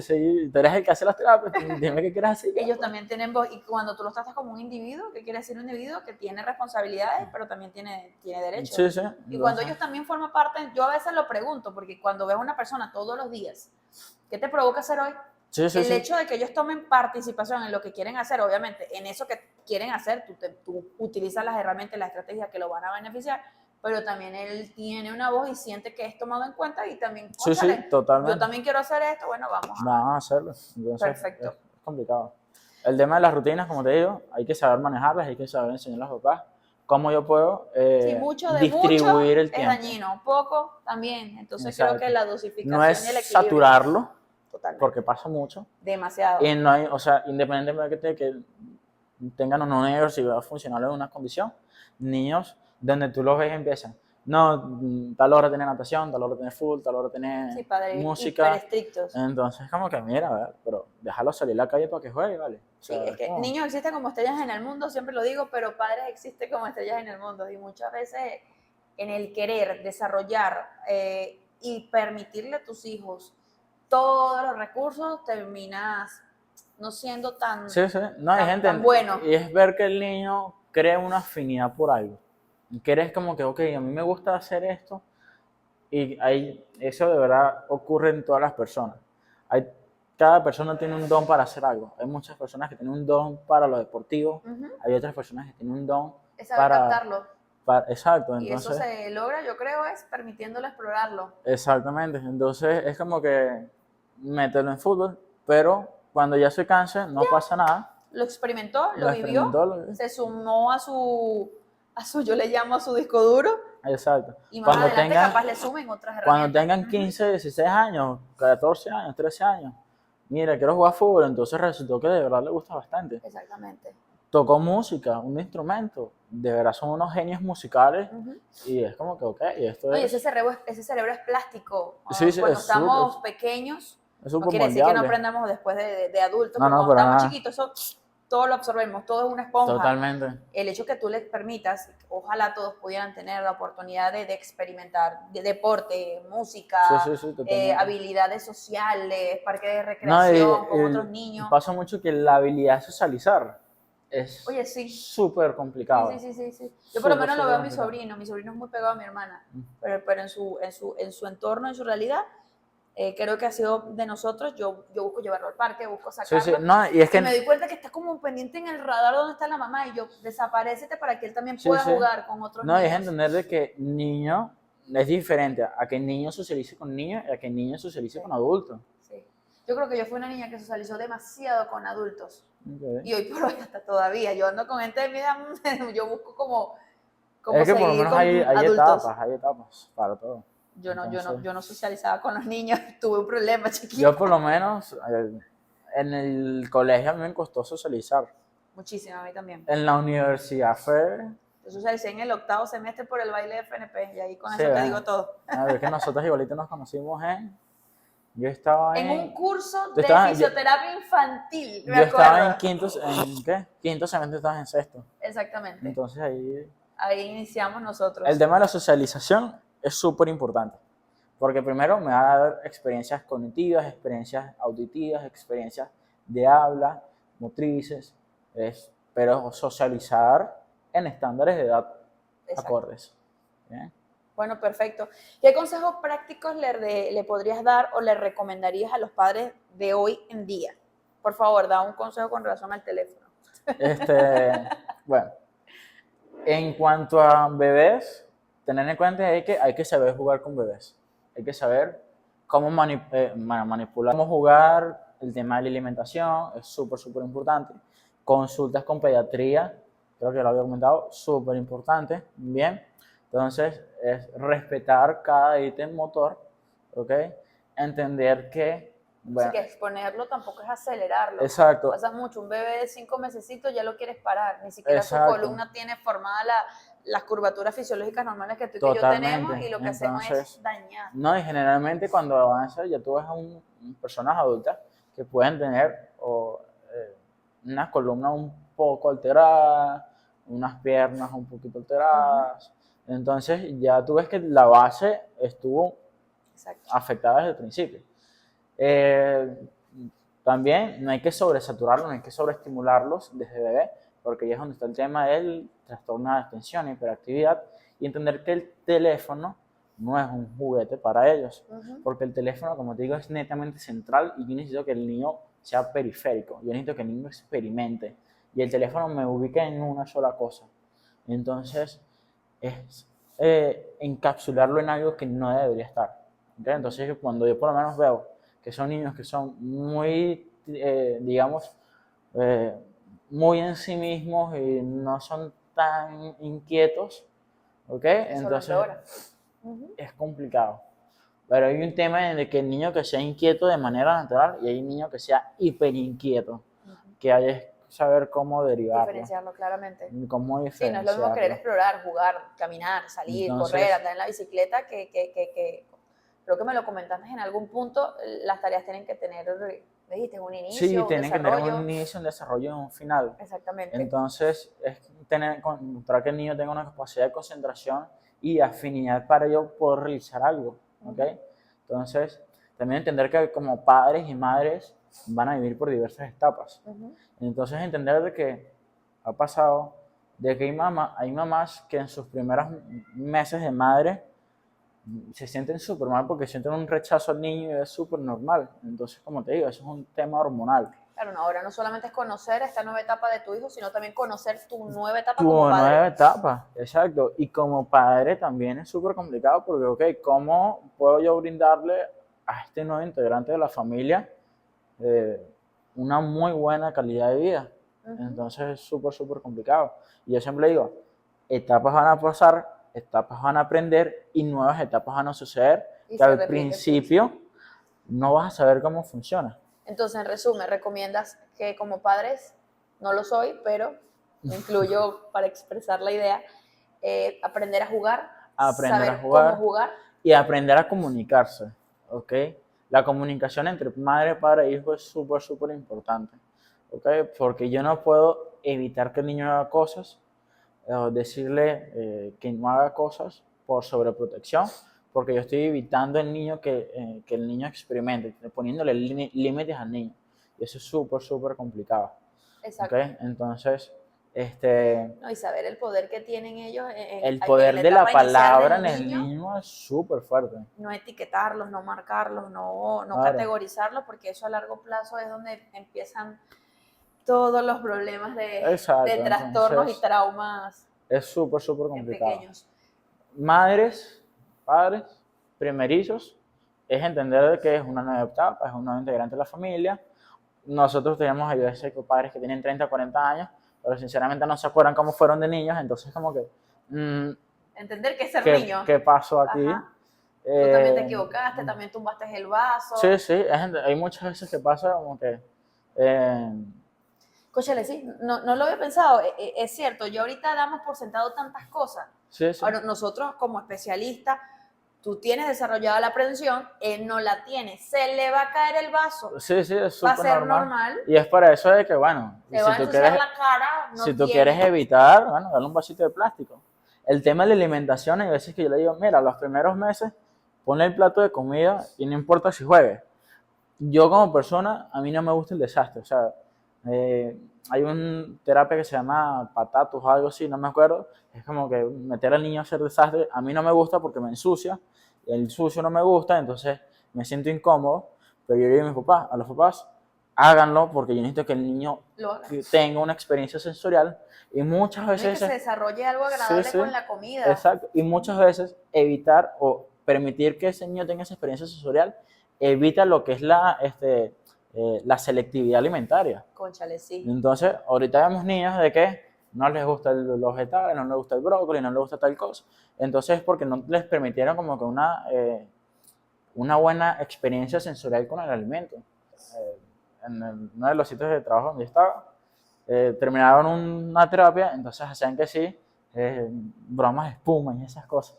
tú eres el que hace las terapias, dime qué quieres hacer. Ellos también tienen voz, y cuando tú los tratas como un individuo, ¿qué quiere decir un individuo? Que tiene responsabilidades, pero también tiene derechos. Sí, sí. Y cuando ellos también forman parte, yo a veces lo pregunto, porque cuando ves a una persona todos los días, ¿qué te provoca hacer hoy? El hecho de que ellos tomen participación en lo que quieren hacer, obviamente, en eso que quieren hacer, tú utilizas las herramientas, las estrategias que lo van a beneficiar, pero también él tiene una voz y siente que es tomado en cuenta y también, totalmente. Yo también quiero hacer esto, bueno, vamos a hacerlo. Entonces, perfecto. Es complicado. El tema de las rutinas, como te digo, hay que saber manejarlas, hay que saber enseñarlas a los papás cómo yo puedo distribuir el tiempo. Es dañino, poco también, entonces creo que la dosificación no es y el equilibrio, saturarlo, totalmente, porque pasa mucho. Demasiado. Y no hay, o sea, independientemente de que tengan o no universidad funcional en una condición, niños donde tú los ves empiezan, no, tal hora tiene natación, tal hora tiene fútbol, tal hora tiene música. Estrictos. Entonces, como que mira, a ver, pero déjalo salir a la calle para que juegue, ¿vale? O sea, sí, es que niños existen como estrellas en el mundo, siempre lo digo, pero padres existen como estrellas en el mundo. Y muchas veces en el querer desarrollar y permitirle a tus hijos todos los recursos, terminas no siendo tan, no, hay gente tan bueno. Y es ver que el niño crea una afinidad por algo. Que eres como que, ok, a mí me gusta hacer esto. Y eso de verdad ocurre en todas las personas. Cada persona tiene un don para hacer algo. Hay muchas personas que tienen un don para lo deportivo. Hay otras personas que tienen un don para captarlo. Exacto. Entonces, y eso se logra, yo creo, es permitiéndole explorarlo. Exactamente. Entonces es como que mételo en fútbol, pero cuando ya se canse no pasa nada. Lo experimentó, lo vivió, se sumó a su, yo le llamo a su disco duro. Exacto. Y más adelante capaz le sumen otras herramientas. Cuando tengan 15, 16 años, 14 años, 13 años, mira, quiero jugar fútbol, entonces resultó que de verdad le gusta bastante. Exactamente. Tocó música, un instrumento, de verdad son unos genios musicales Ujú. y es como que, ok, esto Oye, es, ese cerebro es plástico. sí, sí, Cuando estamos pequeños, es no súper quiere decir que no moldeable. aprendamos después de adultos, No, pero no, cuando pero estamos nada, chiquitos, eso todo lo absorbemos, todo es una esponja. totalmente. El hecho que tú les permitas, ojalá todos pudieran tener la oportunidad de experimentar de deporte, Sí, música, sí, sí, totalmente. habilidades sociales, parque de No, recreación con otros niños. pasa mucho que la habilidad de socializar es Oye, sí, súper sí, sí, complicado. sí, sí, sí. Yo por lo Súper, menos lo veo súper a complicado. mi sobrino es muy pegado a mi hermana, pero en su entorno, en su realidad, creo que ha sido de nosotros, yo busco llevarlo al parque, busco Sí, sí, sacarlo, no, y es y me que, doy cuenta que está como pendiente en el radar donde está la mamá, y yo, desaparécete para que él también sí, pueda sí. jugar con otros No, y es niños. entender de que niño es diferente a que niño socialice con niños y a que niño socialice Sí, con adultos. sí. Yo creo que yo fui una niña que socializó demasiado con adultos, Okay. y hoy por hoy hasta todavía, yo ando con gente de mi edad, yo busco como Es que por lo seguir menos con adultos. hay etapas para todo. Entonces, Yo no socializaba con los niños, tuve un problema yo chiquita. por lo menos en el colegio a mí me costó socializar. Muchísimo, a mí también. En la universidad fue, Yo socialicé en el octavo semestre por el baile de FNP y ahí con sí, eso te digo todo. a ver, que nosotros igualito nos conocimos yo estaba En un en, curso yo de estaba, fisioterapia infantil, me yo estaba en acuerdo. quinto, ¿en qué? Quinto semestre, estabas en sexto. Exactamente. Entonces ahí, Ahí iniciamos el nosotros. tema de la socialización es súper importante. Porque primero me va a dar experiencias cognitivas, experiencias auditivas, experiencias de habla, motrices, pero socializar en estándares de edad Exacto. acordes. ¿Bien? Bueno, perfecto. ¿Qué consejos prácticos le podrías dar o le recomendarías a los padres de hoy en día? Por favor, da un consejo con relación al teléfono. Bueno, en cuanto a bebés, tener en cuenta que hay que saber jugar con bebés. Hay que saber cómo manipular, cómo jugar, el tema de la alimentación es súper, súper importante. Consultas con pediatría, creo que lo había comentado, súper importante. Bien, entonces es respetar cada ítem motor, ¿ok? Entender que, Así bueno, que exponerlo tampoco es acelerarlo. exacto, Pasa mucho, un bebé de 5 mesecitos ya lo quieres parar, ni siquiera su exacto, columna tiene formada las curvaturas fisiológicas normales que tú y que yo tenemos totalmente. y lo que hacemos es Entonces, dañar. no, y generalmente cuando avanza ya tú ves a personas adultas que pueden tener una columna un poco alterada, unas piernas un poquito Ujú. alteradas. Entonces ya tú ves que la base estuvo Exacto. afectada desde el principio. Eh, También no hay que sobresaturarlos, no hay que sobreestimularlos desde bebé, porque ahí es donde está el tema del trastorno de atención, hiperactividad, y entender que el teléfono no es un juguete para ellos, Ujú. porque el teléfono, como te digo, es netamente central y yo necesito que el niño sea periférico, yo necesito que el niño experimente, y el teléfono me ubica en una sola cosa. Entonces, es encapsularlo en algo que no debería estar. ¿Okay? Entonces, cuando yo por lo menos veo que son niños que son muy, digamos, eh, muy en sí mismos y no son tan inquietos, ¿ok? Eso lo Entonces empeora. Ujú. es complicado. Pero hay un tema en el que el niño que sea inquieto de manera natural y hay un niño que sea hiper inquieto, Ujú. que hay que saber cómo derivarlo, Diferenciarlo claramente. cómo Sí, no es lo mismo querer diferenciarlo. explorar, jugar, caminar, salir, correr, Entonces, andar en la bicicleta, creo que me lo comentaste en algún punto, las tareas tienen que tener, me dijiste, un sí, inicio, un tienen que tener un desarrollo. inicio, un desarrollo y un final. Exactamente. Entonces, es encontrar que el niño tenga una capacidad de concentración y afinidad para yo poder realizar algo, ¿ok? Ujú. Entonces, también entender que como padres y madres van a vivir por diversas etapas. Ujú. Entonces, entender de que ha pasado, de que hay mamás que en sus primeros meses de madre se sienten súper mal porque sienten un rechazo al niño y es súper normal. Entonces, como te digo, eso es un tema hormonal. Claro, no, ahora no solamente es conocer esta nueva etapa de tu hijo, sino también conocer tu nueva etapa Tu como nueva padre. etapa, exacto. Y como padre también es súper complicado porque, ok, ¿cómo puedo yo brindarle a este nuevo integrante de la familia eh, una muy buena calidad de vida? Ujú. Entonces es súper, súper complicado. Y yo siempre digo, etapas van a pasar, etapas van a aprender y nuevas etapas van a suceder Y que se al repite el ciclo. principio no vas a saber cómo funciona. Entonces, en resumen, recomiendas que como padres, no lo soy, pero me incluyo para expresar la idea, aprender a jugar, Aprender a saber jugar cómo jugar. y aprender a comunicarse, ¿ok? La comunicación entre madre, padre e hijo es súper, súper importante, ¿ok? Porque yo no puedo evitar que el niño haga cosas, o decirle que no haga cosas por sobreprotección, porque yo estoy evitando que el niño experimente, poniéndole límites al niño. Y eso es súper, súper complicado, ¿ok? Exacto. Entonces, No, y saber el poder que tienen ellos el en poder la de la etapa inicial palabra en del el niño, niño es súper fuerte. no etiquetarlos, no marcarlos, no Claro, categorizarlos, porque eso a largo plazo es donde empiezan todos los problemas de exacto. trastornos y Entonces, traumas es súper, súper en complicado. pequeños. Madres, padres, primerizos, es entender de que es una nueva etapa, es un nuevo integrante de la familia. Nosotros tenemos a veces padres que tienen 30, 40 años, pero sinceramente no se acuerdan cómo fueron de niños, entonces como que, Entender que es ser niño. ¿qué pasó aquí? Ajá. Tú también te Eh, equivocaste, también tumbaste el vaso. sí, sí, hay muchas veces que pasa como que, Cóchale, sí, no lo había pensado. Es cierto, yo ahorita damos por sentado tantas cosas. sí, sí. Ahora, nosotros como especialistas, tú tienes desarrollada la prevención, él no la tiene. Se le va a caer el vaso. Sí, sí, es Va a súper ser normal. normal. Y es para eso de que, bueno, Se va a ensuciar la cara, no si tú tiene. quieres evitar, bueno, dale un vasito de plástico. El tema de la alimentación, hay veces que yo le digo, mira, los primeros meses, ponle el plato de comida y no importa si juegue. Yo como persona, a mí no me gusta el desastre. O sea, hay una terapia que se llama patatus o algo así, no me acuerdo. Es como que meter al niño a hacer desastre. A mí no me gusta porque me ensucia. El sucio no me gusta, entonces me siento incómodo. Pero yo le digo a mis papás, a los papás, háganlo porque yo necesito que el niño tenga una experiencia sensorial. Y muchas No, y que veces... se desarrolle algo Sí, agradable sí, con la comida. exacto. Y muchas veces evitar o permitir que ese niño tenga esa experiencia sensorial evita lo que es la selectividad alimentaria. Cónchale, sí. Entonces, ahorita vemos niños de que no les gusta los vegetales, no les gusta el brócoli, no les gusta tal cosa. Entonces, es porque no les permitieron como que una buena experiencia sensorial con el alimento. En uno de los sitios de trabajo donde yo estaba, terminaron una terapia, entonces hacían que sí, bromas de espuma y esas cosas.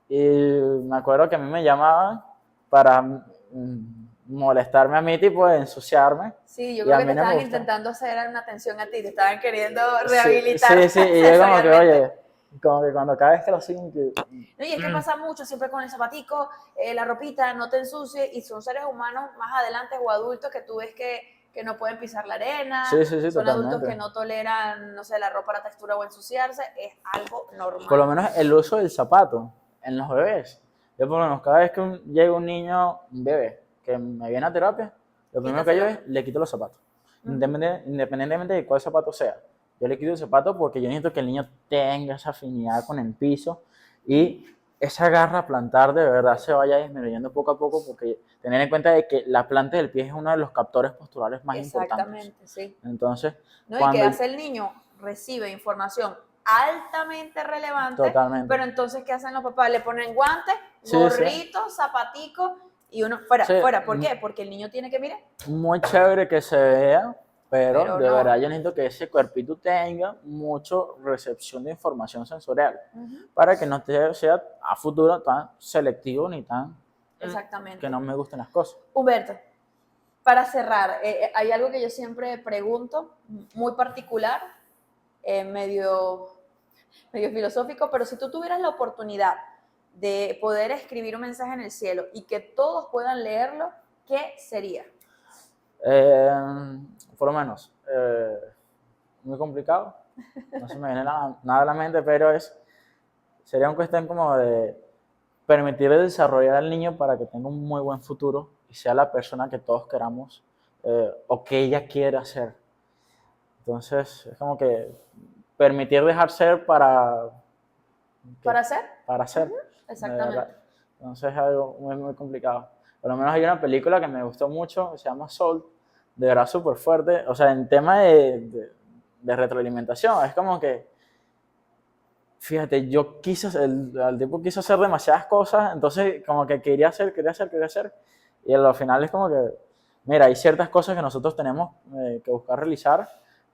Y me acuerdo que a mí me llamaban para molestarme a mí, tipo de ensuciarme. Sí, yo Y a creo que mí te no me estaban gusta. intentando hacer una atención a ti, te estaban queriendo Sí, rehabilitar. sí, sí, y yo como que, oye, como que cuando cada vez que lo siguen, que... No, y es que pasa mucho siempre con el zapatico, la ropita, no te ensucie, y son seres humanos más adelante o adultos que tú ves que no pueden pisar la arena, Sí, sí, sí, son totalmente. adultos que no toleran, no sé, la ropa, la textura o ensuciarse, es algo normal. Por lo menos el uso del zapato en los bebés. Yo por lo menos cada vez que llega un niño, un bebé, que me viene a terapia, lo primero que yo es, le quito los zapatos. Independientemente de cuál zapato sea. Yo le quito el zapato porque yo necesito que el niño tenga esa afinidad con el piso y esa garra a plantar de verdad se vaya disminuyendo poco a poco, porque tener en cuenta de que la planta del pie es uno de los captores posturales más importantes. Exactamente, sí. Entonces, ¿No? Y que hace el niño, recibe información altamente relevante, totalmente. pero entonces, ¿qué hacen los papás? Le ponen guantes, Sí, gorritos, zapaticos, y uno, fuera, sí. fuera. ¿Por qué? Porque el niño tiene que, mire, Muy chévere que se vea, pero de no. verdad yo necesito que ese cuerpito tenga mucho recepción de información sensorial para que no sea a futuro tan selectivo ni tan Exactamente. que no me gusten las cosas. Humberto, para cerrar, hay algo que yo siempre pregunto, muy particular, medio filosófico, pero si tú tuvieras la oportunidad de poder escribir un mensaje en el cielo y que todos puedan leerlo, ¿qué sería? Por lo menos, muy complicado, no se me viene nada a la mente, pero sería una cuestión como de permitir desarrollar al niño para que tenga un muy buen futuro y sea la persona que todos queramos o que ella quiera ser. Entonces, es como que permitir dejar ser para... ¿Para ser? Para ser. Exactamente. Entonces es algo muy, muy complicado. Por lo menos hay una película que me gustó mucho, que se llama Soul, de verdad súper fuerte. O sea, en tema de retroalimentación, es como que, fíjate, el tipo quiso hacer demasiadas cosas, entonces como que quería hacer, y al final es como que, mira, hay ciertas cosas que nosotros tenemos que buscar realizar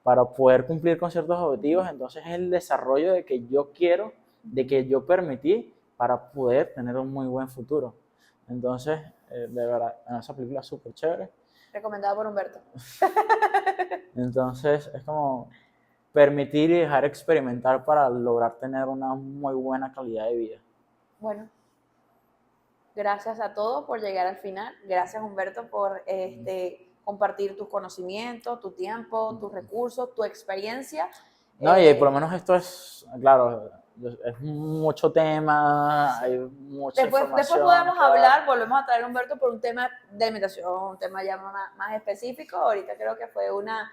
para poder cumplir con ciertos objetivos, entonces es el desarrollo de que yo quiero, de que yo permití para poder tener un muy buen futuro. Entonces, de verdad, esa película es súper chévere. Recomendada por Humberto. Entonces, es como permitir y dejar experimentar para lograr tener una muy buena calidad de vida. Bueno, gracias a todos por llegar al final. Gracias, Humberto, por compartir tus conocimientos, tu tiempo, tus recursos, tu experiencia. No, y por lo menos esto es, claro, es mucho tema, hay mucha Después información. podemos claro. hablar, volvemos a traer a Humberto por un tema de alimentación, un tema ya más específico. Ahorita creo que fue una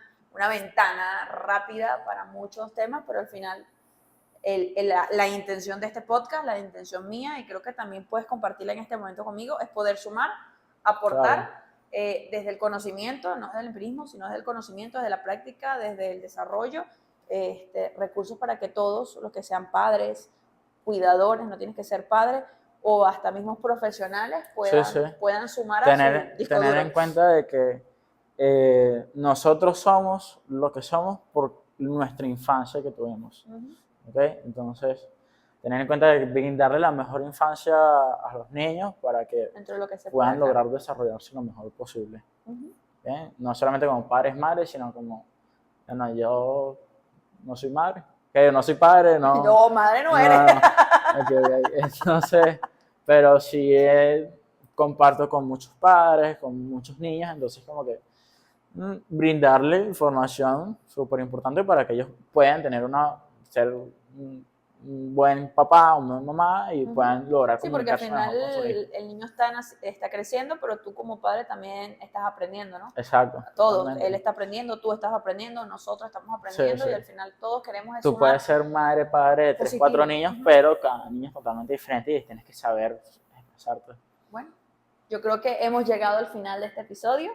ventana rápida para muchos temas, pero al final la intención de este podcast, la intención mía, y creo que también puedes compartirla en este momento conmigo, es poder sumar, aportar Claro. desde el conocimiento, no desde el empirismo, sino desde el conocimiento, desde la práctica, desde el desarrollo, recursos para que todos los que sean padres, cuidadores, no tienes que ser padre, o hasta mismos profesionales puedan sumar a su disco tener duro. en cuenta de que nosotros somos lo que somos por nuestra infancia que tuvimos. ¿Okay? Entonces, tener en cuenta de brindarle la mejor infancia a los niños para que Dentro de lo que se puedan pueda, lograr desarrollarse lo mejor posible. ¿Okay? No solamente como padres, madres, sino como, bueno, yo no soy madre, que yo no soy padre, no. No, madre no eres. Okay. Entonces, pero sí comparto con muchos padres, con muchos niños, entonces como que brindarle información súper importante para que ellos puedan ser un buen papá, una buena mamá y puedan lograr comunicarse mejor con su hijo. Sí, porque al final el niño está creciendo, pero tú como padre también estás aprendiendo, ¿no? Exacto. Todos, Totalmente. él está aprendiendo, tú estás aprendiendo, nosotros estamos aprendiendo, Sí. y al final todos queremos Tú puedes ser madre, padre de 3, 4 niños, pero cada niño es totalmente diferente y tienes que saber expresarte. Bueno, yo creo que hemos llegado al final de este episodio.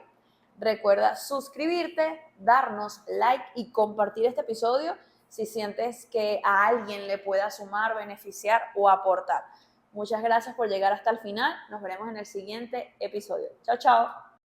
Recuerda suscribirte, darnos like y compartir este episodio si sientes que a alguien le pueda sumar, beneficiar o aportar. Muchas gracias por llegar hasta el final. Nos veremos en el siguiente episodio. Chao, chao.